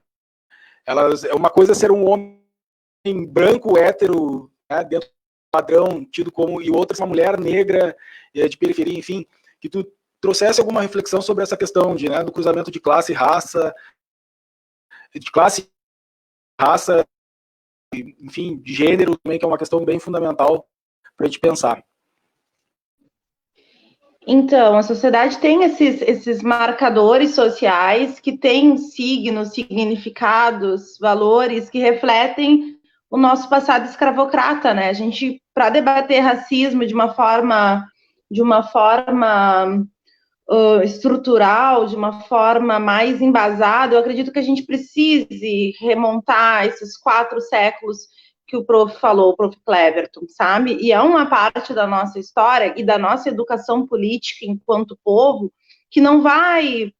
uma coisa é ser um homem branco, hétero, né, dentro do padrão, tido como, e outra é uma mulher negra, de periferia, enfim, que tu trouxesse alguma reflexão sobre essa questão do cruzamento de classe e raça, enfim, de gênero também, que é uma questão bem fundamental para a gente pensar. Então, a sociedade tem esses marcadores sociais que têm signos, significados, valores que refletem o nosso passado escravocrata, né? A gente, para debater racismo de uma forma estrutural, de uma forma mais embasada, eu acredito que a gente precise remontar esses 4 séculos que o prof falou, o prof Cleverton, sabe? E é uma parte da nossa história e da nossa educação política enquanto povo que não vai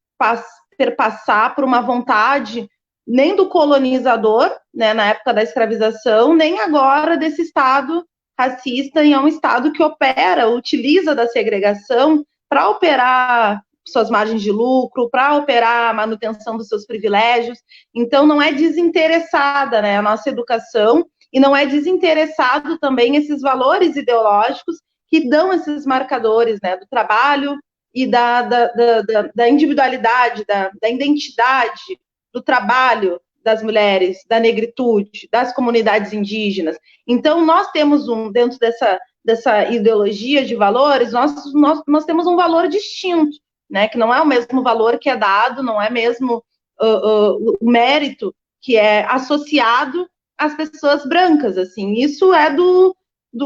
perpassar por uma vontade nem do colonizador, né, na época da escravização, nem agora desse Estado racista, e é um Estado que utiliza da segregação para operar suas margens de lucro, para operar a manutenção dos seus privilégios. Então, não é desinteressada, né, a nossa educação, e não é desinteressado também esses valores ideológicos que dão esses marcadores, né, do trabalho e da individualidade, da identidade, do trabalho das mulheres, da negritude, das comunidades indígenas. Então, nós temos dentro dessa ideologia de valores, nós temos um valor distinto, né, que não é o mesmo valor que é dado, não é mesmo o mérito que é associado às pessoas brancas, assim. Isso é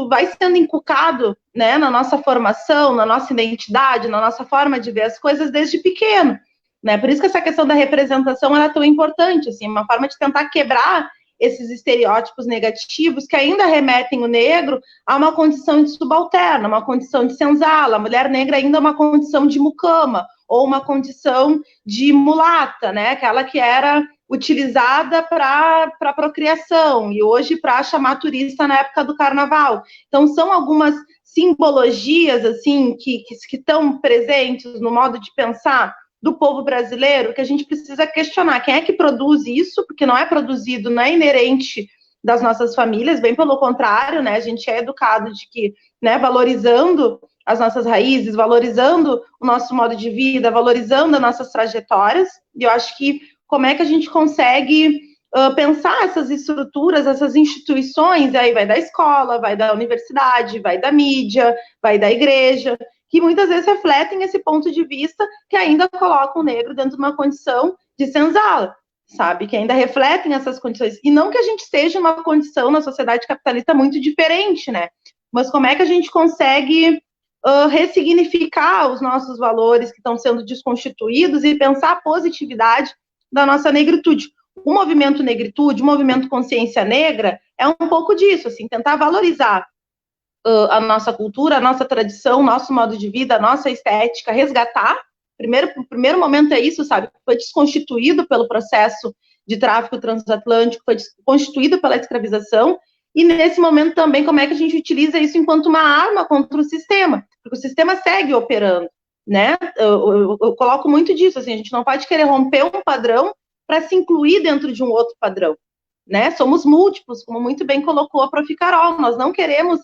vai sendo inculcado, né, na nossa formação, na nossa identidade, na nossa forma de ver as coisas desde pequeno, né? Por isso que essa questão da representação é tão importante, assim, uma forma de tentar quebrar esses estereótipos negativos que ainda remetem o negro a uma condição de subalterno, uma condição de senzala, a mulher negra ainda é uma condição de mucama, ou uma condição de mulata, né? Aquela que era utilizada para procriação, e hoje para chamar turista na época do carnaval. Então, são algumas simbologias, assim, que estão presentes no modo de pensar do povo brasileiro, que a gente precisa questionar quem é que produz isso, porque não é produzido, não é inerente das nossas famílias, bem pelo contrário, né, a gente é educado de que, né, valorizando as nossas raízes, valorizando o nosso modo de vida, valorizando as nossas trajetórias, e eu acho que como é que a gente consegue pensar essas estruturas, essas instituições, e aí vai da escola, vai da universidade, vai da mídia, vai da igreja, que muitas vezes refletem esse ponto de vista que ainda colocam o negro dentro de uma condição de senzala, sabe? Que ainda refletem essas condições. E não que a gente esteja numa condição na sociedade capitalista muito diferente, né? Mas como é que a gente consegue ressignificar os nossos valores que estão sendo desconstituídos e pensar a positividade da nossa negritude? O movimento negritude, o movimento consciência negra, é um pouco disso, assim, tentar valorizar a nossa cultura, a nossa tradição, o nosso modo de vida, a nossa estética, resgatar. O primeiro momento é isso, sabe? Foi desconstituído pelo processo de tráfico transatlântico, foi desconstituído pela escravização, e nesse momento também como é que a gente utiliza isso enquanto uma arma contra o sistema, porque o sistema segue operando, né? Eu coloco muito disso, assim, a gente não pode querer romper um padrão para se incluir dentro de um outro padrão, né? Somos múltiplos, como muito bem colocou a prof. Carol, nós não queremos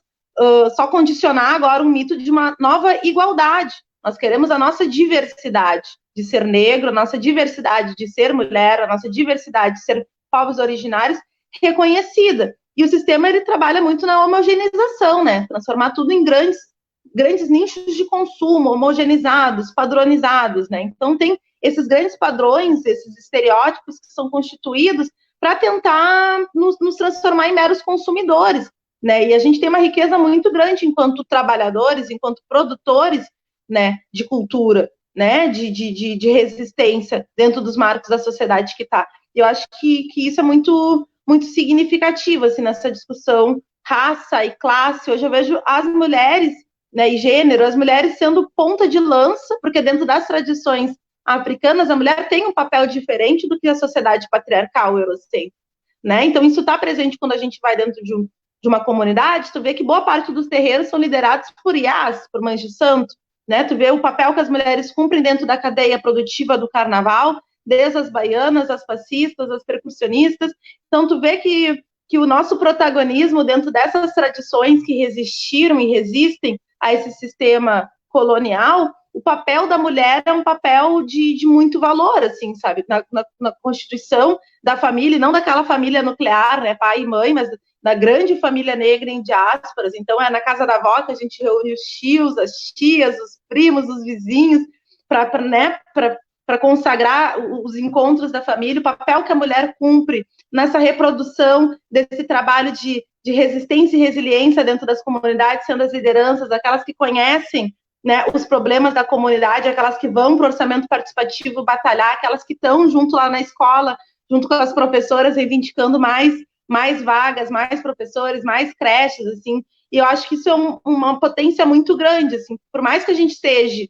só condicionar agora um mito de uma nova igualdade. Nós queremos a nossa diversidade de ser negro, a nossa diversidade de ser mulher, a nossa diversidade de ser povos originários reconhecida. E o sistema, ele trabalha muito na homogeneização, né? Transformar tudo em grandes nichos de consumo, homogeneizados, padronizados, né? Então, tem esses grandes padrões, esses estereótipos que são constituídos para tentar nos transformar em meros consumidores, né? E a gente tem uma riqueza muito grande enquanto trabalhadores, enquanto produtores, né, de cultura, né, de resistência dentro dos marcos da sociedade que está. Eu acho que isso é muito, muito significativo, assim, nessa discussão raça e classe. Hoje eu vejo as mulheres, né, e gênero, as mulheres sendo ponta de lança, porque dentro das tradições africanas, a mulher tem um papel diferente do que a sociedade patriarcal eurocêntrica, né? Então, isso está presente quando a gente vai dentro de uma comunidade. Tu vê que boa parte dos terreiros são liderados por iás, por mães de santo, né? Tu vê o papel que as mulheres cumprem dentro da cadeia produtiva do carnaval, desde as baianas, as passistas, as percussionistas. Então, tu vê que o nosso protagonismo dentro dessas tradições que resistiram e resistem a esse sistema colonial, o papel da mulher é um papel de muito valor, assim, sabe? Na constituição da família, não daquela família nuclear, né, pai e mãe, mas da grande família negra em diásporas. Então, é na casa da avó que a gente reúne os tios, as tias, os primos, os vizinhos, para consagrar os encontros da família, o papel que a mulher cumpre nessa reprodução desse trabalho de resistência e resiliência dentro das comunidades, sendo as lideranças, aquelas que conhecem, né, os problemas da comunidade, aquelas que vão para o orçamento participativo batalhar, aquelas que estão junto lá na escola, junto com as professoras, reivindicando mais vagas, mais professores, mais creches, assim, e eu acho que isso é uma potência muito grande, assim, por mais que a gente esteja,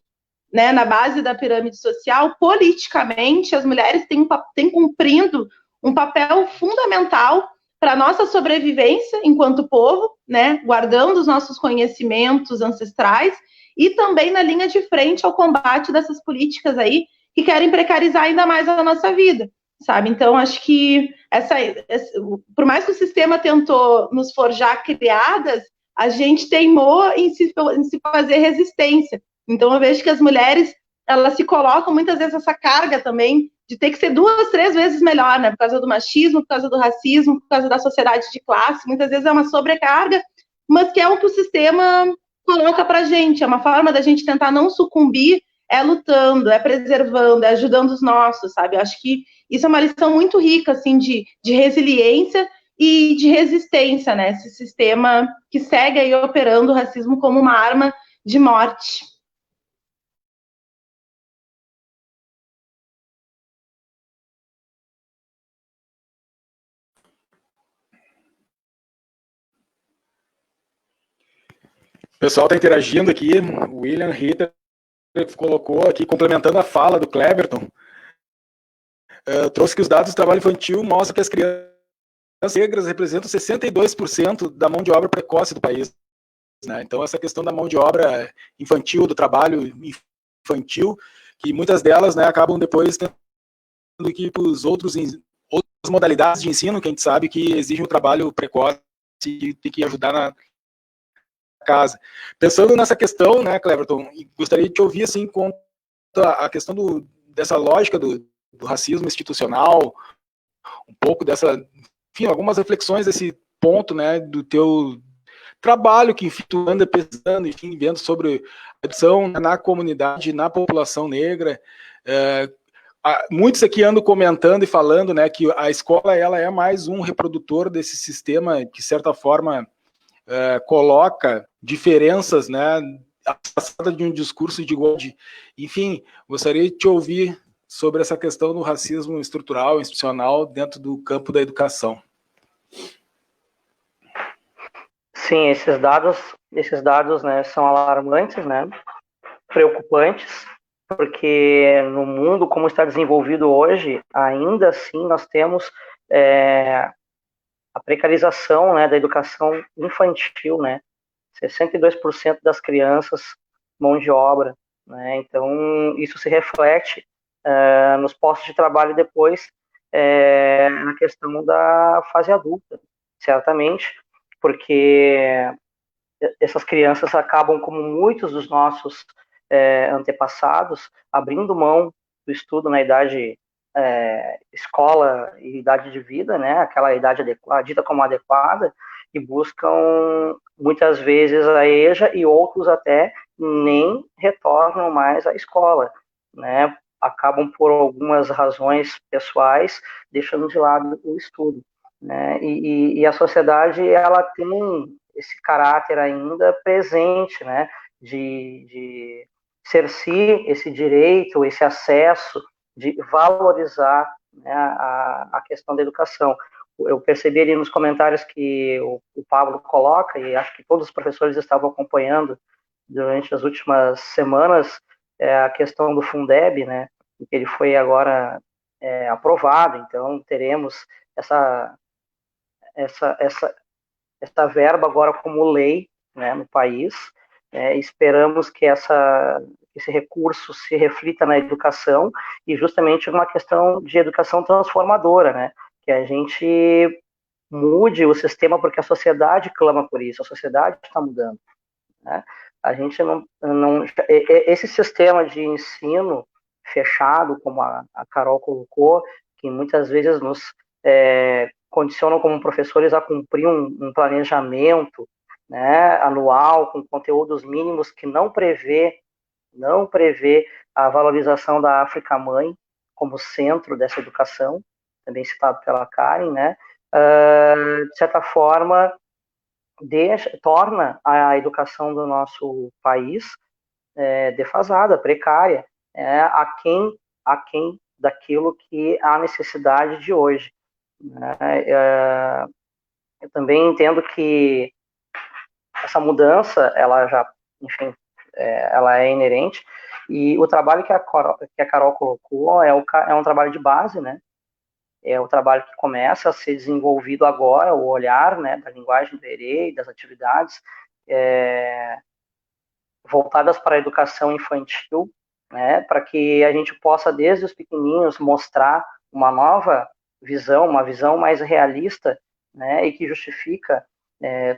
né, na base da pirâmide social, politicamente, as mulheres têm cumprindo um papel fundamental para a nossa sobrevivência enquanto povo, né, guardando os nossos conhecimentos ancestrais, e também na linha de frente ao combate dessas políticas aí que querem precarizar ainda mais a nossa vida, sabe? Então, acho que por mais que o sistema tentou nos forjar criadas, a gente teimou em se fazer resistência. Então, eu vejo que as mulheres, elas se colocam muitas vezes essa carga também de ter que ser 2, 3 vezes melhor, né? Por causa do machismo, por causa do racismo, por causa da sociedade de classe. Muitas vezes é uma sobrecarga, mas que é o que o sistema coloca pra gente. É uma forma da gente tentar não sucumbir, é lutando, é preservando, é ajudando os nossos, sabe? Eu acho que isso é uma lição muito rica, assim, de resiliência e de resistência, né? Esse sistema que segue aí operando o racismo como uma arma de morte. O pessoal está interagindo aqui. O William Ritter colocou aqui, complementando a fala do Cleverton, trouxe que os dados do trabalho infantil mostram que as crianças negras representam 62% da mão de obra precoce do país, né? Então, essa questão da mão de obra infantil, do trabalho infantil, que muitas delas, né, acabam depois tendo que ir para outras modalidades de ensino, que a gente sabe que exigem um trabalho precoce e tem que ajudar na casa. Pensando nessa questão, né, Cleverton, gostaria de te ouvir, assim, quanto a questão dessa lógica do racismo institucional, um pouco dessa, enfim, algumas reflexões desse ponto, né, do teu trabalho que, enfim, tu anda pesquisando, enfim, vendo sobre a edição na comunidade, na população negra. Muitos aqui andam comentando e falando, né, que a escola, ela é mais um reprodutor desse sistema que, de certa forma, coloca diferenças, né, passada de um discurso de igualdade. Enfim, gostaria de te ouvir sobre essa questão do racismo estrutural, institucional, dentro do campo da educação. Sim, esses dados, né, são alarmantes, né, preocupantes, porque no mundo como está desenvolvido hoje, ainda assim nós temos a precarização, né, da educação infantil, né, 62% das crianças mão de obra, né, então isso se reflete nos postos de trabalho depois na questão da fase adulta, certamente, porque essas crianças acabam, como muitos dos nossos antepassados, abrindo mão do estudo na idade escola e idade de vida, né, aquela idade adequada, dita como adequada, e buscam muitas vezes a EJA, e outros até nem retornam mais à escola, né, acabam por algumas razões pessoais deixando de lado o estudo, né, e a sociedade, ela tem esse caráter ainda presente, né, de cercear esse direito, esse acesso, de valorizar, né, a questão da educação. Eu percebi ali nos comentários que o Pablo coloca, e acho que todos os professores estavam acompanhando durante as últimas semanas, a questão do Fundeb, né, que ele foi agora aprovado, então teremos essa verba agora como lei, né, no país. Esperamos que esse recurso se reflita na educação, e justamente uma questão de educação transformadora, né? Que a gente mude o sistema, porque a sociedade clama por isso, a sociedade está mudando, né? A gente não esse sistema de ensino fechado, como a Carol colocou, que muitas vezes nos condicionam como professores a cumprir um planejamento, né, anual, com conteúdos mínimos, que não prevê a valorização da África Mãe como centro dessa educação, também citado pela Karen, né, de certa forma, torna a educação do nosso país defasada, precária, aquém daquilo que há necessidade de hoje, né? Eu também entendo que essa mudança, ela já, enfim, ela é inerente, e o trabalho que a Carol colocou é um trabalho de base, né? É o trabalho que começa a ser desenvolvido agora, o olhar, né, da linguagem do ERE e das atividades voltadas para a educação infantil, né, para que a gente possa, desde os pequenininhos, mostrar uma nova visão, uma visão mais realista, né, e que justifica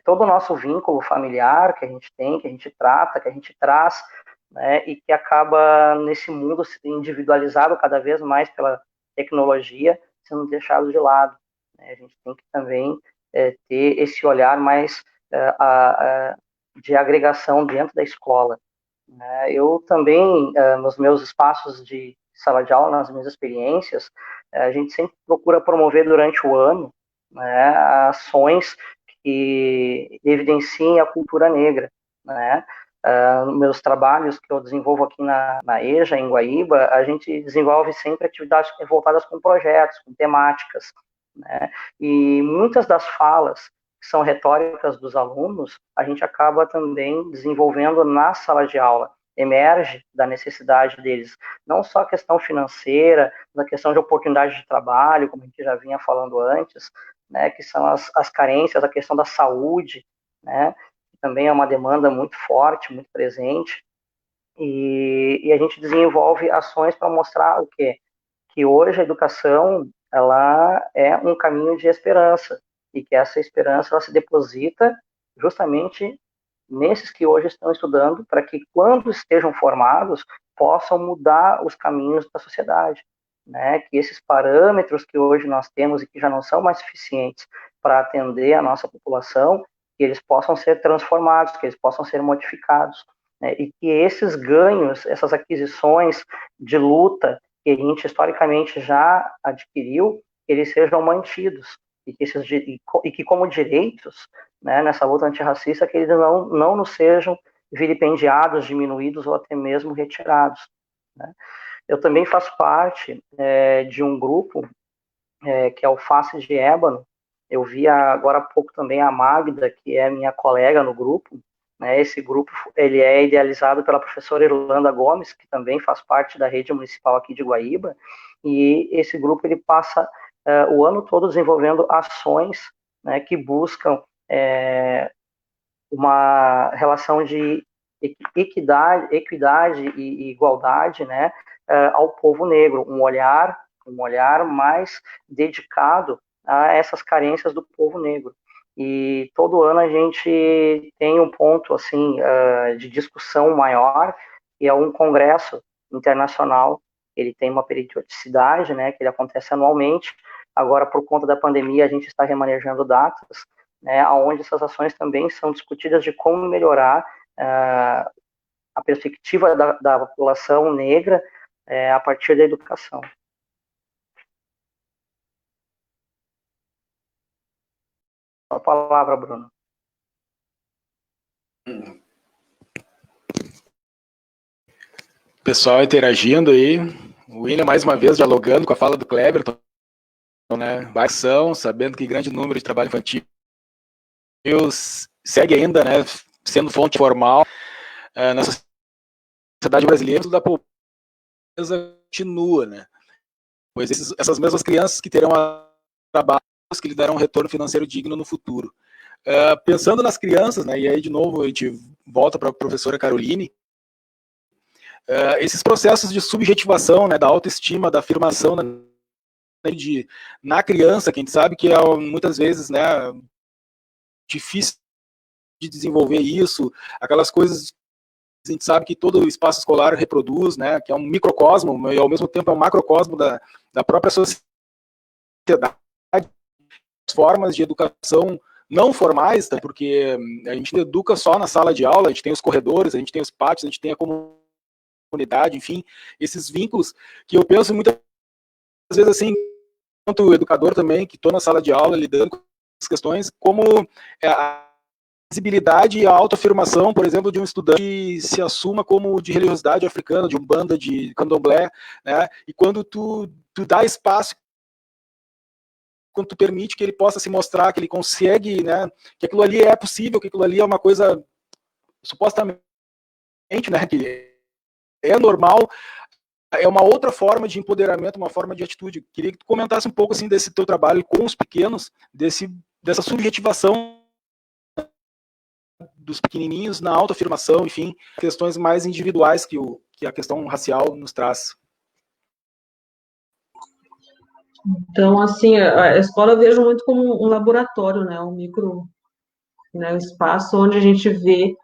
todo o nosso vínculo familiar que a gente tem, que a gente trata, que a gente traz, né, e que acaba nesse mundo individualizado cada vez mais pela tecnologia, sendo deixado de lado, né? A gente tem que também ter esse olhar mais de agregação dentro da escola, né? Eu também, nos meus espaços de sala de aula, nas minhas experiências, a gente sempre procura promover durante o ano, né, ações que evidenciem a cultura negra, né? Meus trabalhos que eu desenvolvo aqui na EJA, em Guaíba, a gente desenvolve sempre atividades voltadas com projetos, com temáticas, né? E muitas das falas que são retóricas dos alunos, a gente acaba também desenvolvendo na sala de aula, emerge da necessidade deles, não só a questão financeira, mas a questão de oportunidade de trabalho, como a gente já vinha falando antes, né, que são as carências, a questão da saúde, né, que também é uma demanda muito forte, muito presente, e a gente desenvolve ações para mostrar o quê? Que hoje a educação, ela é um caminho de esperança, e que essa esperança, ela se deposita justamente nesses que hoje estão estudando, para que quando estejam formados, possam mudar os caminhos da sociedade, né? Que esses parâmetros que hoje nós temos e que já não são mais suficientes para atender a nossa população, que eles possam ser transformados, que eles possam ser modificados, né? E que esses ganhos, essas aquisições de luta que a gente historicamente já adquiriu, eles sejam mantidos, e que como direitos, né, nessa luta antirracista, que eles não nos sejam vilipendiados, diminuídos ou até mesmo retirados, né? Eu também faço parte de um grupo que é o Faces de Ébano. Eu vi agora há pouco também a Magda, que é minha colega no grupo, né? Esse grupo ele é idealizado pela professora Irlanda Gomes, que também faz parte da rede municipal aqui de Guaíba, e esse grupo ele passa o ano todo desenvolvendo ações, né, que buscam uma relação de equidade e igualdade, né, ao povo negro, um olhar mais dedicado a essas carências do povo negro. E todo ano a gente tem um ponto assim de discussão maior, que é um congresso internacional. Ele tem uma periodicidade, né, que ele acontece anualmente. Agora, por conta da pandemia, a gente está remanejando datas, né, onde essas ações também são discutidas de como melhorar a perspectiva da população negra a partir da educação. A palavra, Bruno. Pessoal interagindo aí, o William mais uma vez dialogando com a fala do Kleber, né? Ação, sabendo que grande número de trabalho infantil segue ainda, né, sendo fonte formal na sociedade brasileira, da pobreza continua, né? Pois essas mesmas crianças que terão trabalhos que lhe darão um retorno financeiro digno no futuro. Pensando nas crianças, né, e aí de novo a gente volta para a professora Caroline, Esses processos de subjetivação, né, da autoestima, da afirmação na criança, que a gente sabe que é muitas vezes, né, difícil de desenvolver isso, aquelas coisas a gente sabe que todo o espaço escolar reproduz, né, que é um microcosmo, e ao mesmo tempo é um macrocosmo da própria sociedade, formas de educação não formais, tá, porque a gente educa só na sala de aula, a gente tem os corredores, a gente tem os pátios, a gente tem a comunidade, enfim, esses vínculos que eu penso muitas vezes assim, enquanto educador também, que estou na sala de aula lidando com as questões, como a visibilidade e a autoafirmação, por exemplo, de um estudante que se assuma como de religiosidade africana, de umbanda, de candomblé, né? E quando tu dá espaço, quando tu permite que ele possa se mostrar, que ele consegue, né? Que aquilo ali é possível, que aquilo ali é uma coisa supostamente, né? Que é normal, é uma outra forma de empoderamento, uma forma de atitude. Queria que tu comentasse um pouco assim desse teu trabalho com os pequenos, dessa subjetivação dos pequenininhos na autoafirmação, enfim, questões mais individuais que a questão racial nos traz. Então, assim, a escola eu vejo muito como um laboratório, né, um micro, né, um espaço onde a gente vê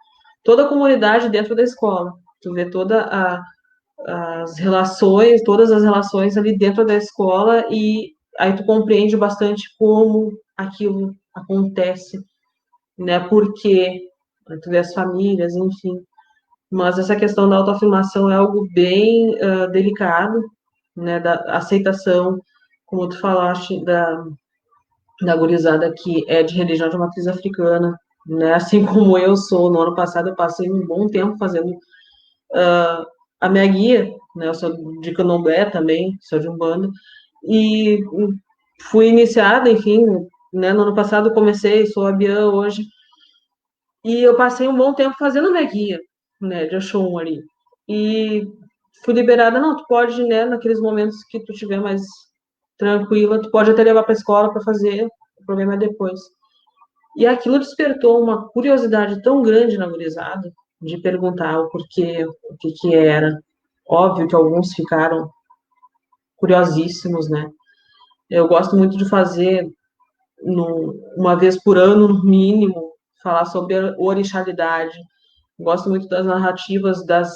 toda a comunidade dentro da escola. Tu vê todas as relações ali dentro da escola e aí tu compreende bastante como aquilo acontece, né, por quê, tu vê as famílias, enfim. Mas essa questão da autoafirmação é algo bem delicado, né, da aceitação, como tu falaste, da gurizada que é de religião de matriz africana, né, assim como eu sou. No ano passado eu passei um bom tempo fazendo a minha guia, né, eu sou de candomblé também, sou de umbanda, e fui iniciada, enfim, né, no ano passado eu comecei, sou a Bian hoje, e eu passei um bom tempo fazendo a minha guia, né, de Oxum ali, e fui liberada, não, tu pode, né, naqueles momentos que tu estiver mais tranquila, tu pode até levar para a escola para fazer, o problema é depois. E aquilo despertou uma curiosidade tão grande na gurizada, de perguntar o porquê, o que que era. Óbvio que alguns ficaram curiosíssimos, né? Eu gosto muito de fazer, uma vez por ano, no mínimo, falar sobre a orixalidade. Gosto muito das narrativas, das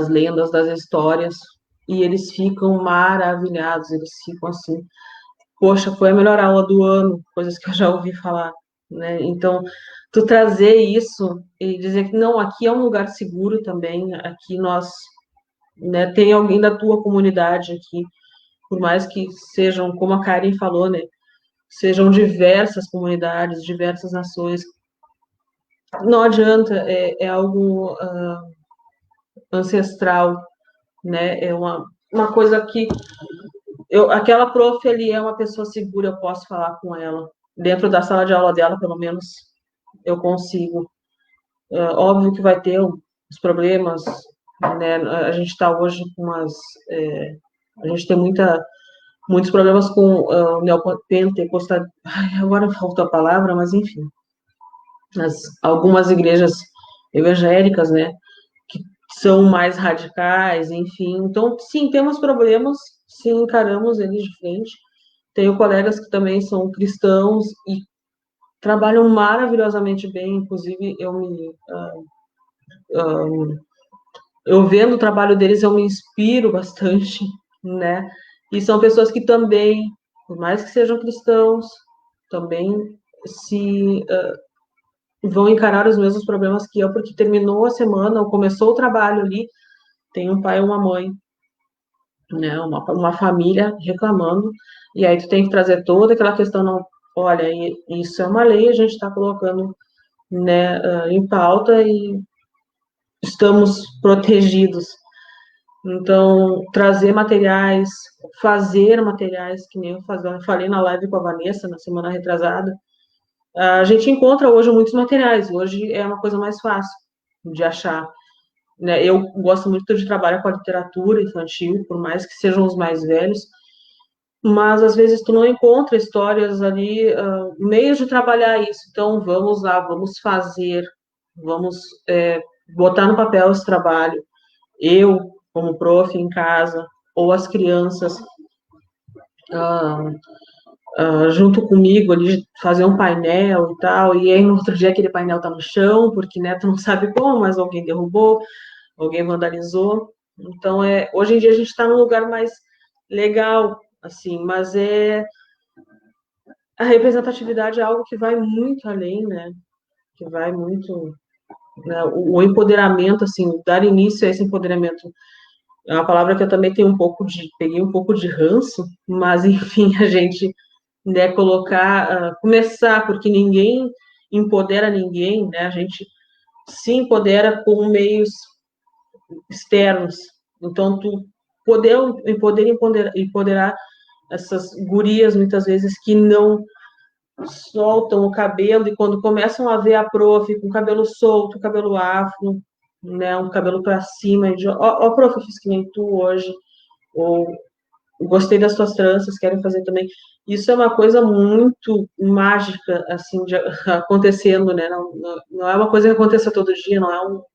lendas, das histórias, e eles ficam maravilhados, eles ficam assim, poxa, foi a melhor aula do ano, coisas que eu já ouvi falar, né? Então, tu trazer isso e dizer que não, aqui é um lugar seguro também, aqui nós, né, tem alguém da tua comunidade aqui, por mais que sejam, como a Karen falou, né, sejam diversas comunidades, diversas nações, não adianta, é algo ancestral, né, é uma coisa que aquela prof ali é uma pessoa segura, eu posso falar com ela. Dentro da sala de aula dela, pelo menos, eu consigo. Óbvio que vai ter os problemas, né? A gente está hoje com a gente tem muitos problemas com o neopentecostal. Agora faltou a palavra, mas enfim. Algumas igrejas evangélicas, né? Que são mais radicais, enfim. Então, sim, temos problemas, sim, encaramos eles de frente. Tenho colegas que também são cristãos e trabalham maravilhosamente bem, inclusive eu vendo o trabalho deles, eu me inspiro bastante, né? E são pessoas que também, por mais que sejam cristãos, também se vão encarar os mesmos problemas que eu, porque terminou a semana, ou começou o trabalho ali, tem um pai e uma mãe, né? Uma família reclamando, e aí tu tem que trazer toda aquela questão, não, olha, isso é uma lei, a gente está colocando, né, em pauta e estamos protegidos. Então, trazer materiais, fazer materiais, que nem eu falei na live com a Vanessa, na semana retrasada, a gente encontra hoje muitos materiais, hoje é uma coisa mais fácil de achar, né? Eu gosto muito de trabalhar com a literatura infantil, por mais que sejam os mais velhos, mas às vezes tu não encontra histórias ali, meios de trabalhar isso. Então, vamos lá, vamos fazer, vamos botar no papel esse trabalho, eu, como prof, em casa, ou as crianças junto comigo ali, fazer um painel e tal, e aí no outro dia aquele painel tá no chão, porque, né, tu não sabe como, mas alguém derrubou, alguém vandalizou. Então, hoje em dia a gente está num lugar mais legal, assim, mas a representatividade é algo que vai muito além, né, que vai muito, né, o empoderamento, assim, dar início a esse empoderamento é uma palavra que eu também tenho peguei um pouco de ranço, mas enfim, a gente, né, começar, porque ninguém empodera ninguém, né, a gente se empodera com meios externos, então tu empoderar essas gurias, muitas vezes, que não soltam o cabelo, e quando começam a ver a prof com cabelo solto, cabelo afro, né, um cabelo para cima, ó, prof, eu fiz que nem tu hoje, ou gostei das suas tranças, querem fazer também. Isso é uma coisa muito mágica, assim, acontecendo, né? Não é uma coisa que acontece todo dia, não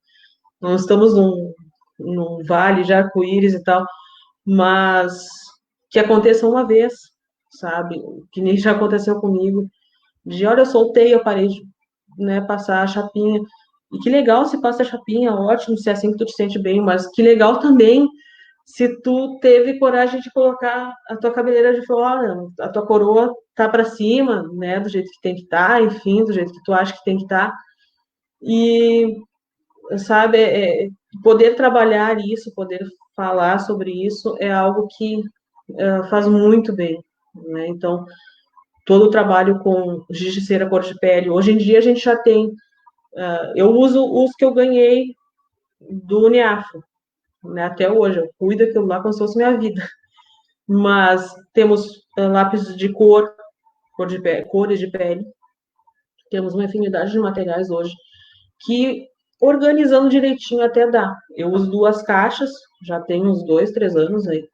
estamos num vale de arco-íris e tal, mas que aconteça uma vez, sabe? Que nem já aconteceu comigo, de, olha, eu soltei, eu parei de, né, passar a chapinha, e que legal se passa a chapinha, ótimo, se é assim que tu te sente bem, mas que legal também se tu teve coragem de colocar a tua cabeleira de fora, a tua coroa tá para cima, né, do jeito que tem que estar, enfim, do jeito que tu acha que tem que estar, e, sabe, poder trabalhar isso, poder falar sobre isso é algo que faz muito bem, né, então, todo o trabalho com giz de cera, cor de pele, hoje em dia a gente já tem, eu uso os que eu ganhei do Uniafro, né, até hoje, eu cuido daquilo lá como se fosse minha vida. Mas temos lápis de cores de pele, temos uma infinidade de materiais hoje que, organizando direitinho, até dá. Eu uso 2 caixas, já tem uns 2, 3 anos aí,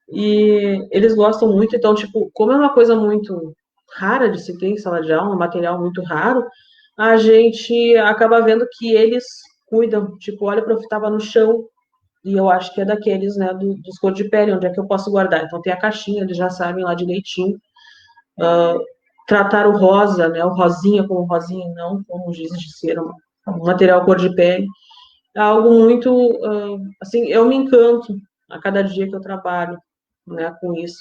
e eles gostam muito, então, tipo, como é uma coisa muito rara de se ter em sala de aula, um material muito raro, a gente acaba vendo que eles cuidam, tipo, olha, o prof estava no chão, e eu acho que é daqueles, né, dos cor de pele, onde é que eu posso guardar. Então tem a caixinha, eles já sabem lá direitinho. Tratar o rosa, né, o rosinha como rosinha, não como giz de cera, um material cor de pele. É algo muito, assim, eu me encanto a cada dia que eu trabalho, né, com isso.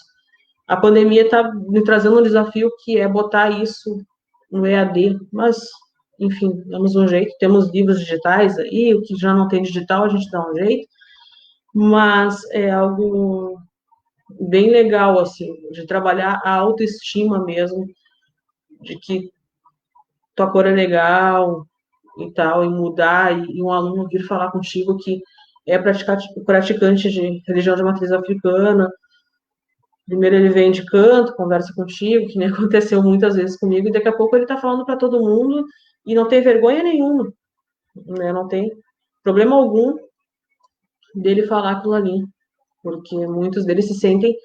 A pandemia está me trazendo um desafio que é botar isso no EAD, mas, enfim, damos um jeito. Temos livros digitais aí, o que já não tem digital a gente dá um jeito, mas é algo bem legal, assim, de trabalhar a autoestima mesmo, de que tua cor é legal e tal, e mudar, e um aluno vir falar contigo que é praticante de religião de matriz africana, primeiro ele vem de canto, conversa contigo, que nem aconteceu muitas vezes comigo, e daqui a pouco ele tá falando para todo mundo, e não tem vergonha nenhuma, né, não tem problema algum dele falar aquilo ali, porque muitos deles se sentem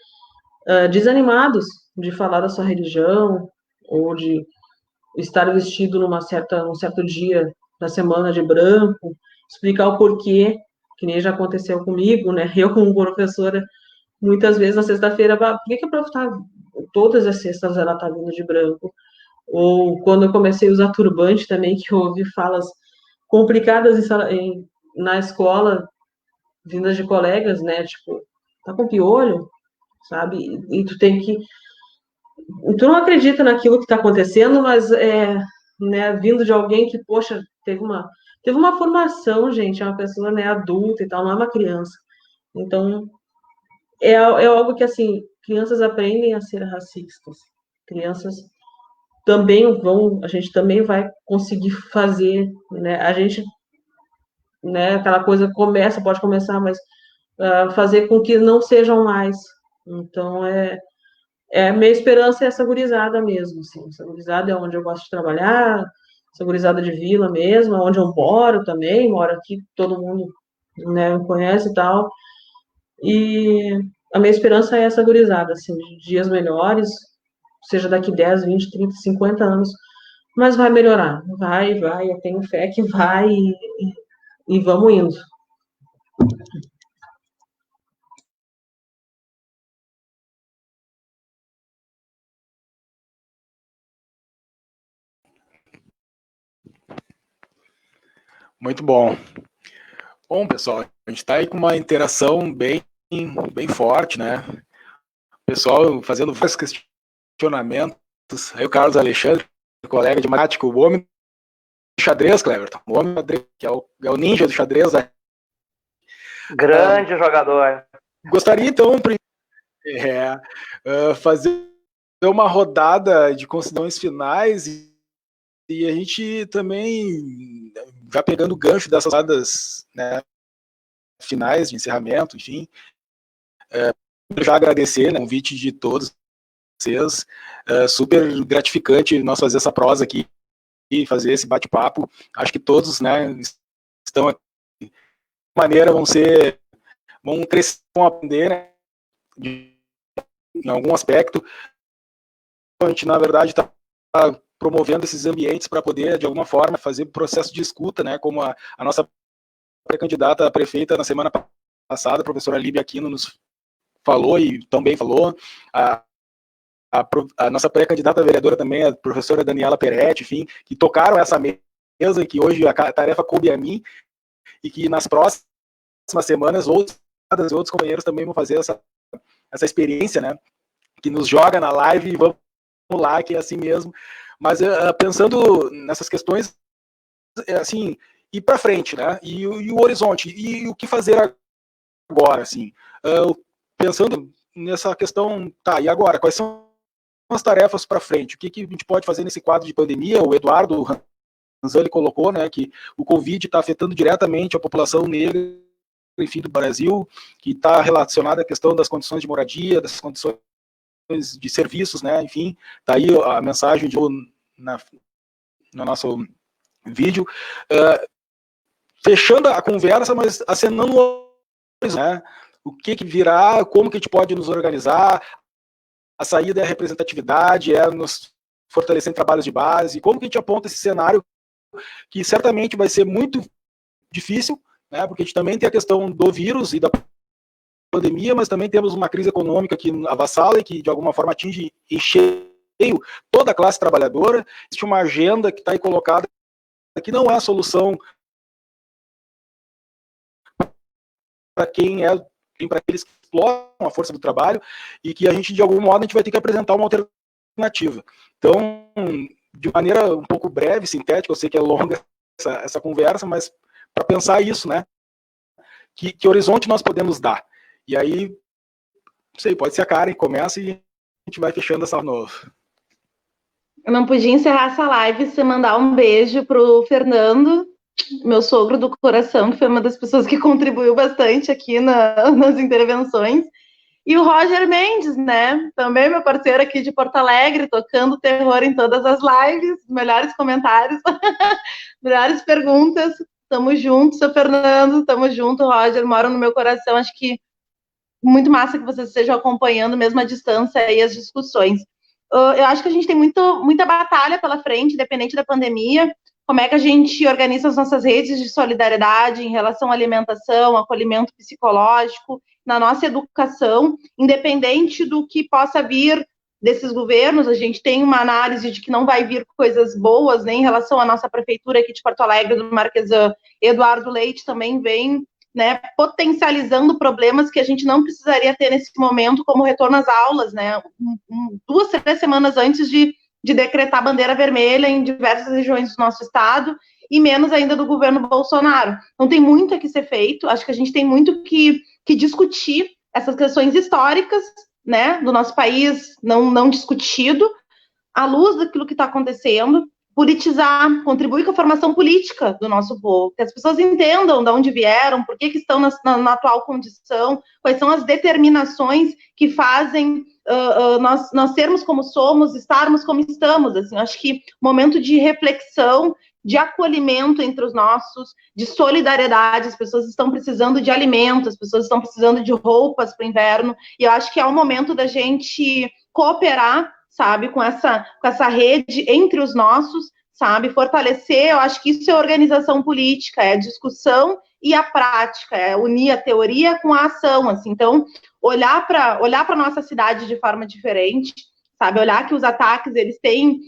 desanimados de falar da sua religião, ou de estar vestido num certo dia da semana de branco, explicar o porquê, que nem já aconteceu comigo, né? Eu, como professora, muitas vezes na sexta-feira, por que a prof tá, todas as sextas ela tá vindo de branco? Ou quando eu comecei a usar turbante também, que eu ouvi falas complicadas na escola, vindas de colegas, né? Tipo, tá com piolho, sabe? E tu tem que tu não acredita naquilo que está acontecendo, mas né, vindo de alguém que, poxa, teve uma formação, gente, é uma pessoa, né, adulta e tal, não é uma criança. Então, é algo que, assim, crianças aprendem a ser racistas. Crianças a gente também vai conseguir fazer, né, a gente, né, aquela coisa pode começar, mas fazer com que não sejam mais. Então, minha esperança é essa gurizada mesmo, assim. Essa gurizada é onde eu gosto de trabalhar, essa gurizada de vila mesmo, onde eu moro também, moro aqui, todo mundo, né, me conhece e tal. E a minha esperança é essa gurizada, assim, de dias melhores, seja daqui 10, 20, 30, 50 anos, mas vai melhorar, vai, eu tenho fé que vai e vamos indo. Muito bom. Bom, pessoal, a gente está aí com uma interação bem forte, né? O pessoal fazendo vários questionamentos. Aí o Carlos Alexandre, colega de matemática, o homem do xadrez, Cleverton. O homem do xadrez, que é o ninja do xadrez. Né? Grande jogador. Gostaria, então, fazer uma rodada de considerações finais e a gente também já pegando o gancho dessas rodadas, né, finais de encerramento, enfim, já agradecer, né, o convite de todos vocês, super gratificante nós fazer essa prosa aqui e fazer esse bate-papo. Acho que todos, né, estão aqui de maneira vão crescer, vão aprender, né, em algum aspecto. A gente, na verdade, está promovendo esses ambientes para poder, de alguma forma, fazer processo de escuta, né, como a nossa pré-candidata a prefeita na semana passada, a professora Líbia Aquino, nos falou e também falou, a nossa pré-candidata a vereadora também, a professora Daniela Peretti, enfim, que tocaram essa mesa, que hoje a tarefa coube a mim, e que nas próximas semanas outros companheiros também vão fazer essa experiência, né, que nos joga na live e vamos lá, que é assim mesmo. Mas pensando nessas questões, assim, ir para frente, né, e o horizonte, e o que fazer agora, assim, pensando nessa questão, tá, e agora, quais são as tarefas para frente? O que a gente pode fazer nesse quadro de pandemia? O Eduardo Ranzani colocou, né, que o Covid está afetando diretamente a população negra, enfim, do Brasil, que está relacionada à questão das condições de moradia, das condições de serviços, né, enfim, tá aí a mensagem no nosso vídeo, fechando a conversa, mas acenando né, o que virá, como que a gente pode nos organizar. A saída é a representatividade, é nos fortalecer em trabalhos de base, como que a gente aponta esse cenário que certamente vai ser muito difícil, né, porque a gente também tem a questão do vírus e da pandemia, mas também temos uma crise econômica que avassala e que de alguma forma atinge em cheio toda a classe trabalhadora. Existe uma agenda que está aí colocada que não é a solução para para aqueles que exploram a força do trabalho, e que a gente, de algum modo, a gente vai ter que apresentar uma alternativa. Então, de maneira um pouco breve, sintética, eu sei que é longa essa conversa, mas para pensar isso, né? Que horizonte nós podemos dar? E aí, não sei, pode ser a Karen, começa e a gente vai fechando essa novo. Eu não podia encerrar essa live sem mandar um beijo pro Fernando, meu sogro do coração, que foi uma das pessoas que contribuiu bastante aqui nas intervenções. E o Roger Mendes, né? Também meu parceiro aqui de Porto Alegre, tocando terror em todas as lives, melhores comentários, melhores perguntas. Tamo junto, seu Fernando, tamo junto, Roger, mora no meu coração. Acho que muito massa que vocês estejam acompanhando, mesmo à distância, aí as discussões. Eu acho que a gente tem muita batalha pela frente, independente da pandemia. Como é que a gente organiza as nossas redes de solidariedade em relação à alimentação, acolhimento psicológico, na nossa educação, independente do que possa vir desses governos. A gente tem uma análise de que não vai vir coisas boas, né, em relação à nossa prefeitura aqui de Porto Alegre, do Marquesan. Eduardo Leite também vem, né, potencializando problemas que a gente não precisaria ter nesse momento, como o retorno às aulas, né, 2, 3 semanas antes de decretar bandeira vermelha em diversas regiões do nosso estado, e menos ainda do governo Bolsonaro. Então tem muito a que ser feito, acho que a gente tem muito que discutir essas questões históricas, né, do nosso país não discutido, à luz daquilo que está acontecendo, politizar, contribuir com a formação política do nosso povo, que as pessoas entendam de onde vieram, por que estão na atual condição, quais são as determinações que fazem nós sermos como somos, estarmos como estamos. Assim, acho que momento de reflexão, de acolhimento entre os nossos, de solidariedade. As pessoas estão precisando de alimento, as pessoas estão precisando de roupas para o inverno, e eu acho que é o momento da gente cooperar, sabe, com essa rede entre os nossos, sabe, fortalecer. Eu acho que isso é organização política, é a discussão e a prática, é unir a teoria com a ação, assim. Então, olhar para a nossa cidade de forma diferente, sabe? Olhar que os ataques, eles têm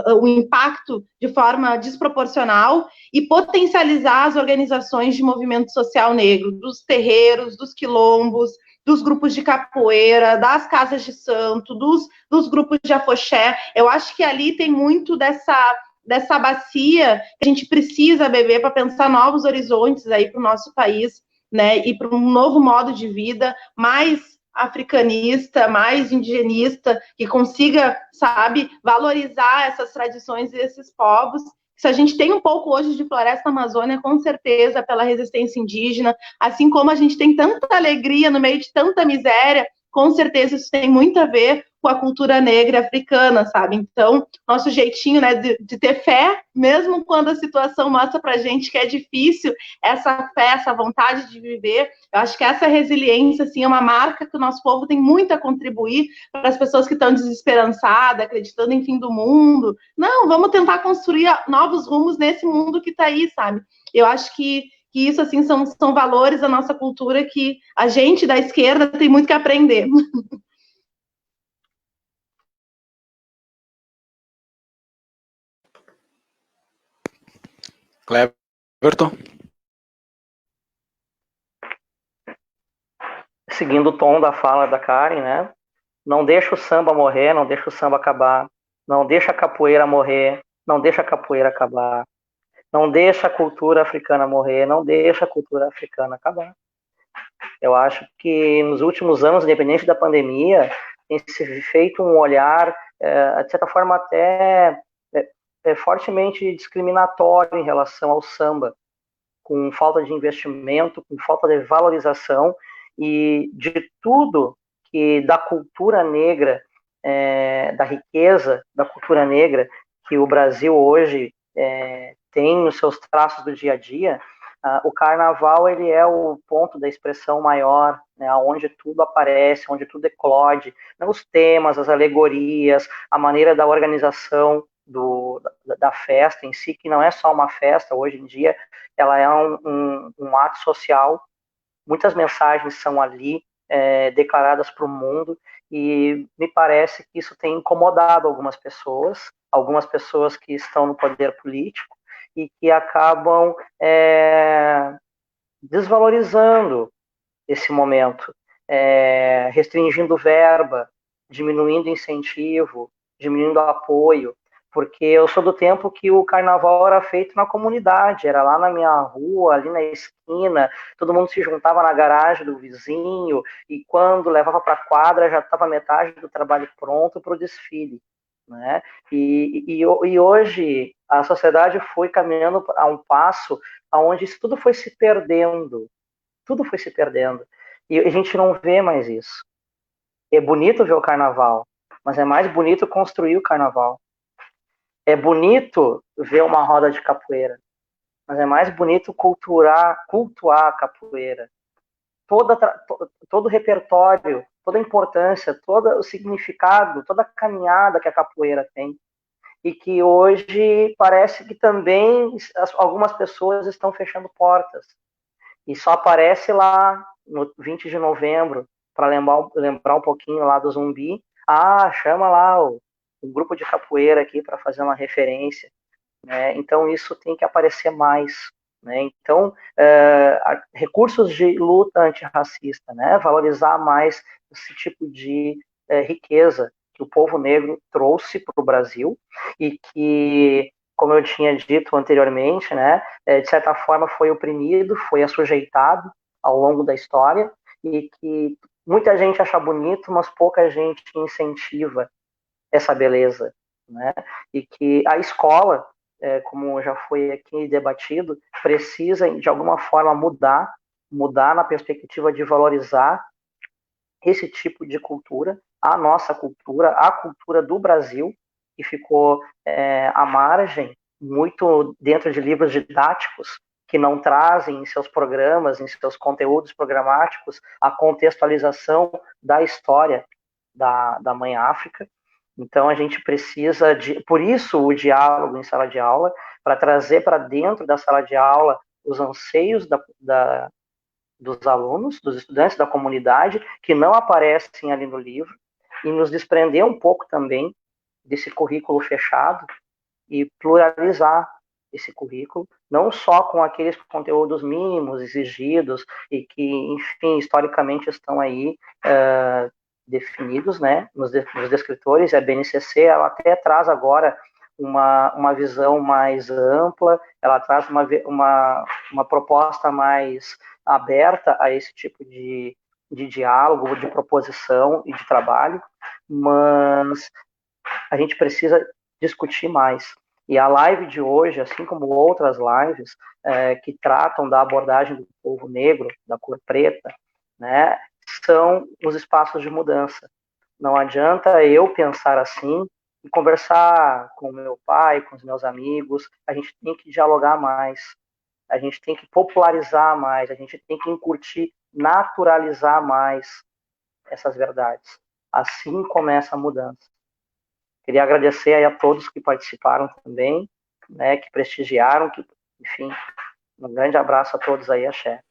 um impacto de forma desproporcional e potencializar as organizações de movimento social negro, dos terreiros, dos quilombos, dos grupos de capoeira, das casas de santo, dos grupos de afoxé. Eu acho que ali tem muito dessa bacia que a gente precisa beber para pensar novos horizontes aí para o nosso país, né? E para um novo modo de vida mais africanista, mais indigenista, que consiga, sabe, valorizar essas tradições e esses povos. Se a gente tem um pouco hoje de floresta amazônia, com certeza, pela resistência indígena, assim como a gente tem tanta alegria no meio de tanta miséria, com certeza isso tem muito a ver com a cultura negra africana, sabe? Então, nosso jeitinho, né, de ter fé, mesmo quando a situação mostra pra gente que é difícil, essa fé, essa vontade de viver, eu acho que essa resiliência, assim, é uma marca que o nosso povo tem muito a contribuir para as pessoas que estão desesperançadas, acreditando em fim do mundo. Não, vamos tentar construir novos rumos nesse mundo que está aí, sabe? Eu acho que isso, assim, são valores da nossa cultura que a gente da esquerda tem muito que aprender. Cleverton? Seguindo o tom da fala da Karen, né? Não deixa o samba morrer, não deixa o samba acabar. Não deixa a capoeira morrer, não deixa a capoeira acabar. Não deixa a cultura africana morrer, não deixa a cultura africana acabar. Eu acho que nos últimos anos, independente da pandemia, tem se feito um olhar, de certa forma, até fortemente discriminatório em relação ao samba, com falta de investimento, com falta de valorização e de tudo que da cultura negra, da riqueza da cultura negra que o Brasil hoje tem nos seus traços do dia a dia. O carnaval ele é o ponto da expressão maior, né, onde tudo aparece, onde tudo eclode, né, os temas, as alegorias, a maneira da organização da festa em si, que não é só uma festa, hoje em dia ela é um ato social, muitas mensagens são ali declaradas para o mundo, e me parece que isso tem incomodado algumas pessoas que estão no poder político, e que acabam desvalorizando esse momento, restringindo verba, diminuindo incentivo, diminuindo apoio, porque eu sou do tempo que o carnaval era feito na comunidade, era lá na minha rua, ali na esquina, todo mundo se juntava na garagem do vizinho, e quando levava para a quadra já estava metade do trabalho pronto para o desfile. Né? E hoje a sociedade foi caminhando a um passo onde isso tudo foi se perdendo, e a gente não vê mais isso. É bonito ver o carnaval, mas é mais bonito construir o carnaval. É bonito ver uma roda de capoeira, mas é mais bonito cultuar a capoeira. Todo o repertório, toda a importância, todo o significado, toda a caminhada que a capoeira tem. E que hoje parece que também algumas pessoas estão fechando portas. E só aparece lá no 20 de novembro, para lembrar um pouquinho lá do Zumbi. Chama lá o grupo de capoeira aqui para fazer uma referência. Né? Então isso tem que aparecer mais. Né? Então, recursos de luta antirracista, né? Valorizar mais esse tipo de riqueza que o povo negro trouxe para o Brasil, e que, como eu tinha dito anteriormente, né, de certa forma foi oprimido, foi assujeitado ao longo da história, e que muita gente acha bonito, mas pouca gente incentiva essa beleza. Né? E que a escola, como já foi aqui debatido, precisa de alguma forma mudar na perspectiva de valorizar esse tipo de cultura, a nossa cultura, a cultura do Brasil, que ficou à margem, muito dentro de livros didáticos, que não trazem em seus programas, em seus conteúdos programáticos, a contextualização da história da Mãe África. Então a gente precisa por isso o diálogo em sala de aula, para trazer para dentro da sala de aula os anseios dos alunos, dos estudantes da comunidade, que não aparecem ali no livro, e nos desprender um pouco também desse currículo fechado e pluralizar esse currículo, não só com aqueles conteúdos mínimos exigidos e que, enfim, historicamente estão aí definidos, né, nos descritores. A BNCC, ela até traz agora uma visão mais ampla, ela traz uma proposta mais aberta a esse tipo de diálogo, de proposição e de trabalho, mas a gente precisa discutir mais. E a live de hoje, assim como outras lives que tratam da abordagem do povo negro, da cor preta, né, são os espaços de mudança. Não adianta eu pensar assim e conversar com meu pai, com os meus amigos. A gente tem que dialogar mais, a gente tem que popularizar mais, a gente tem que incutir, naturalizar mais essas verdades. Assim começa a mudança. Queria agradecer aí a todos que participaram também, né, que prestigiaram, que, enfim, um grande abraço a todos aí, axé.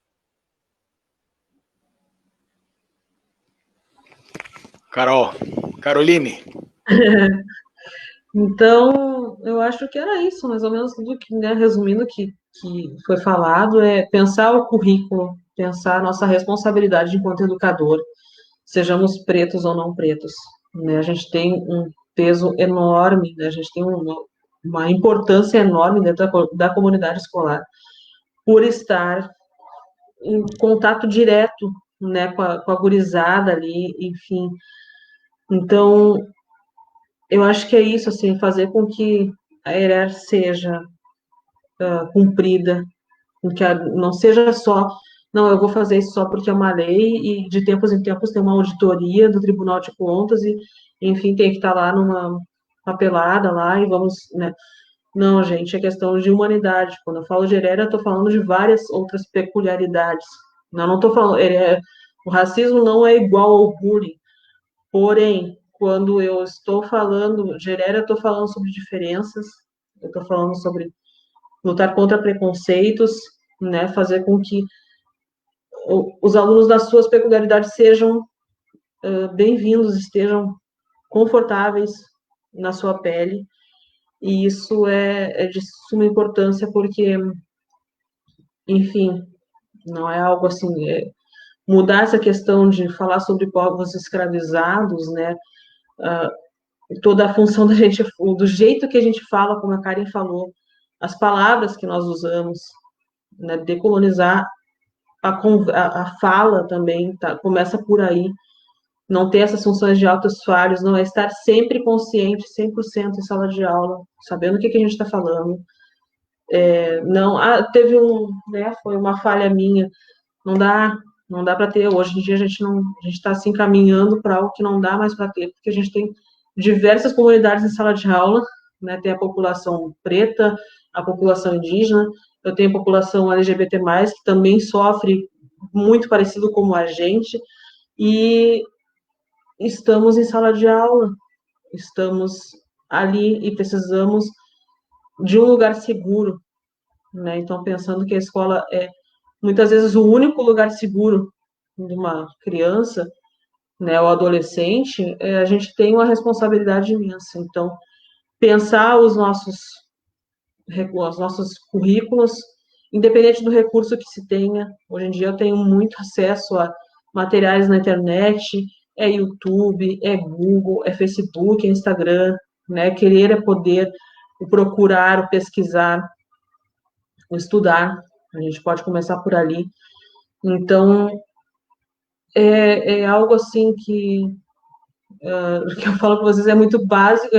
Caroline. Então, eu acho que era isso, mais ou menos tudo que, né, resumindo que foi falado, é pensar o currículo, pensar a nossa responsabilidade enquanto educador, sejamos pretos ou não pretos, né? A gente tem um peso enorme, né? A gente tem uma importância enorme dentro da comunidade escolar, por estar em contato direto, né, com a gurizada ali, enfim. Então, eu acho que é isso, assim, fazer com que a ERER seja cumprida, com que não seja só, não, eu vou fazer isso só porque é uma lei, e de tempos em tempos tem uma auditoria do Tribunal de Contas, e, enfim, tem que estar lá numa papelada lá, e vamos, né. Não, gente, é questão de humanidade. Quando eu falo de ERER, eu estou falando de várias outras peculiaridades. Não estou falando, o racismo não é igual ao bullying, porém, quando eu estou falando de ERER, eu estou falando sobre diferenças, eu estou falando sobre lutar contra preconceitos, né, fazer com que os alunos das suas peculiaridades sejam bem-vindos, estejam confortáveis na sua pele, e isso é de suma importância, porque, enfim, não é algo assim, mudar essa questão de falar sobre povos escravizados, né, toda a função da gente, do jeito que a gente fala, como a Karen falou, as palavras que nós usamos, né, decolonizar a fala também, tá, começa por aí, não ter essas funções de altos falhos, não é estar sempre consciente, 100% em sala de aula, sabendo o que a gente está falando. Não, teve né, foi uma falha minha, não dá para ter, hoje em dia a gente está assim caminhando para algo que não dá mais para ter, porque a gente tem diversas comunidades em sala de aula, né, tem a população preta, a população indígena, eu tenho a população LGBT+, que também sofre muito parecido como a gente, e estamos em sala de aula, estamos ali e precisamos de um lugar seguro, né? Então, pensando que a escola é, muitas vezes, o único lugar seguro de uma criança, né, ou adolescente, a gente tem uma responsabilidade imensa. Então, pensar os nossos currículos, independente do recurso que se tenha. Hoje em dia eu tenho muito acesso a materiais na internet, é YouTube, é Google, é Facebook, é Instagram, né? Querer é poder, o procurar, o pesquisar, o estudar, a gente pode começar por ali. Então, é algo assim que eu falo com vocês é muito básico,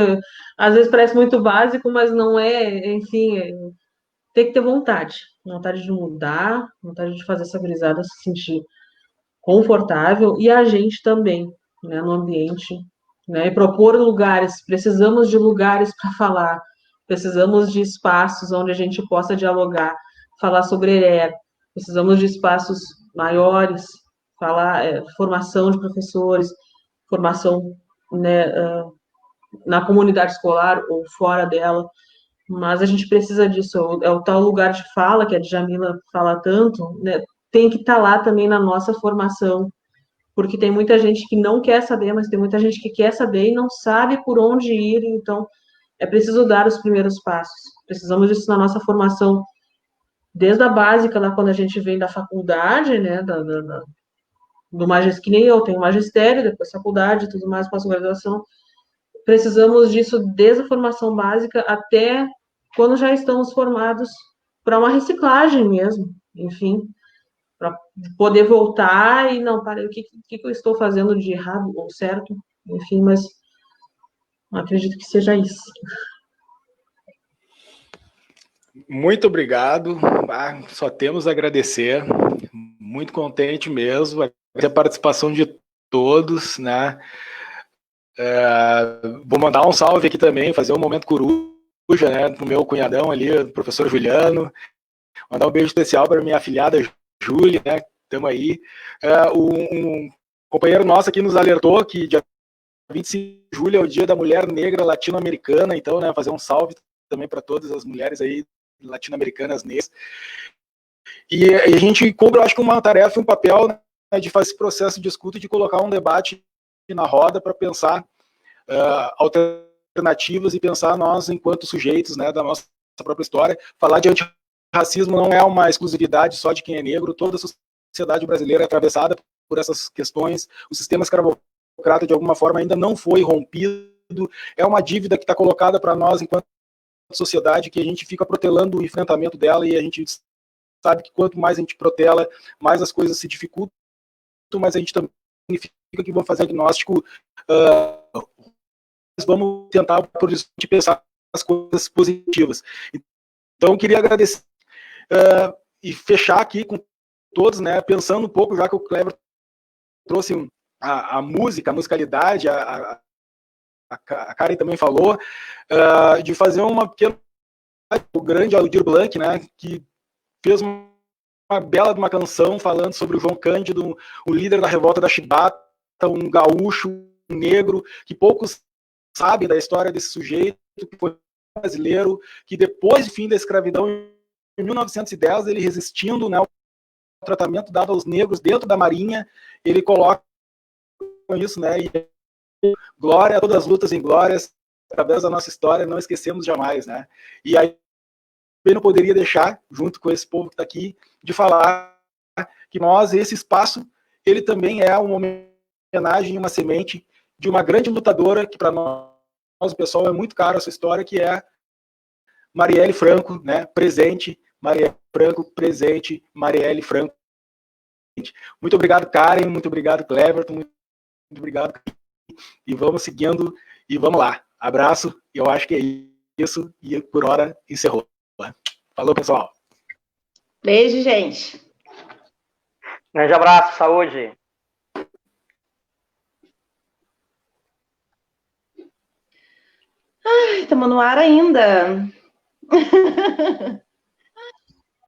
às vezes parece muito básico, mas não é, enfim, tem que ter vontade de mudar, vontade de fazer essa gurizada se sentir confortável, e a gente também, né, no ambiente, né, e propor lugares, precisamos de lugares para falar, precisamos de espaços onde a gente possa dialogar, falar sobre ERER, precisamos de espaços maiores, falar, formação de professores, formação, né, na comunidade escolar ou fora dela, mas a gente precisa disso, é o tal lugar de fala, que a Djamila fala tanto, né, tem que estar lá também na nossa formação, porque tem muita gente que não quer saber, mas tem muita gente que quer saber e não sabe por onde ir, então é preciso dar os primeiros passos. Precisamos disso na nossa formação, desde a básica, lá quando a gente vem da faculdade, né, do magistério, que nem eu tenho magistério, depois faculdade, tudo mais, pós-graduação. Precisamos disso desde a formação básica até quando já estamos formados para uma reciclagem mesmo, enfim, para poder voltar e não, para o que eu estou fazendo de errado ou certo, enfim, mas acredito que seja isso. Muito obrigado, só temos a agradecer, muito contente mesmo, a participação de todos, né? Vou mandar um salve aqui também, fazer um momento coruja, né, pro meu cunhadão ali, o professor Juliano, mandar um beijo especial para minha afilhada Júlia, né, estamos aí. Um companheiro nosso aqui nos alertou que dia 25 de julho é o Dia da Mulher Negra Latino-Americana, então, né, fazer um salve também para todas as mulheres aí latino-americanas negras. E a gente cumpre, eu acho que uma tarefa, um papel, né, de fazer esse processo de escuta e de colocar um debate na roda para pensar alternativas e pensar nós enquanto sujeitos, né, da nossa própria história. Falar de antirracismo não é uma exclusividade só de quem é negro, toda a sociedade brasileira é atravessada por essas questões, o sistema escravocrata de alguma forma ainda não foi rompido, é uma dívida que está colocada para nós enquanto sociedade, que a gente fica protelando o enfrentamento dela, e a gente sabe que quanto mais a gente protela, mais as coisas se dificultam, mas a gente também significa que vamos fazer diagnóstico, vamos tentar de pensar as coisas positivas. Então, eu queria agradecer e fechar aqui com todos, né, pensando um pouco, já que o Cleber trouxe a música, a musicalidade, a Karen também falou, de fazer uma pequena, o grande Aldir Blanc, né, que fez uma bela de uma canção falando sobre o João Cândido, o líder da revolta da Chibata, um gaúcho, um negro, que poucos sabem da história desse sujeito, que foi brasileiro, que depois do fim da escravidão, em 1910, ele resistindo, né, ao tratamento dado aos negros dentro da Marinha, ele coloca isso, né, e glória a todas as lutas em glórias, através da nossa história, não esquecemos jamais, né, e aí eu não poderia deixar, junto com esse povo que está aqui, de falar que nós, esse espaço, ele também é uma homenagem, uma semente de uma grande lutadora, que para nós, o pessoal, é muito caro essa história, que é Marielle Franco, né, presente, Marielle Franco, presente, Marielle Franco. Muito obrigado, Karen, muito obrigado, Cleverton, muito obrigado, e vamos seguindo, e vamos lá. Abraço, eu acho que é isso, e por hora encerrou. Falou, pessoal. Beijo, gente. Grande abraço, saúde. Ai, estamos no ar ainda.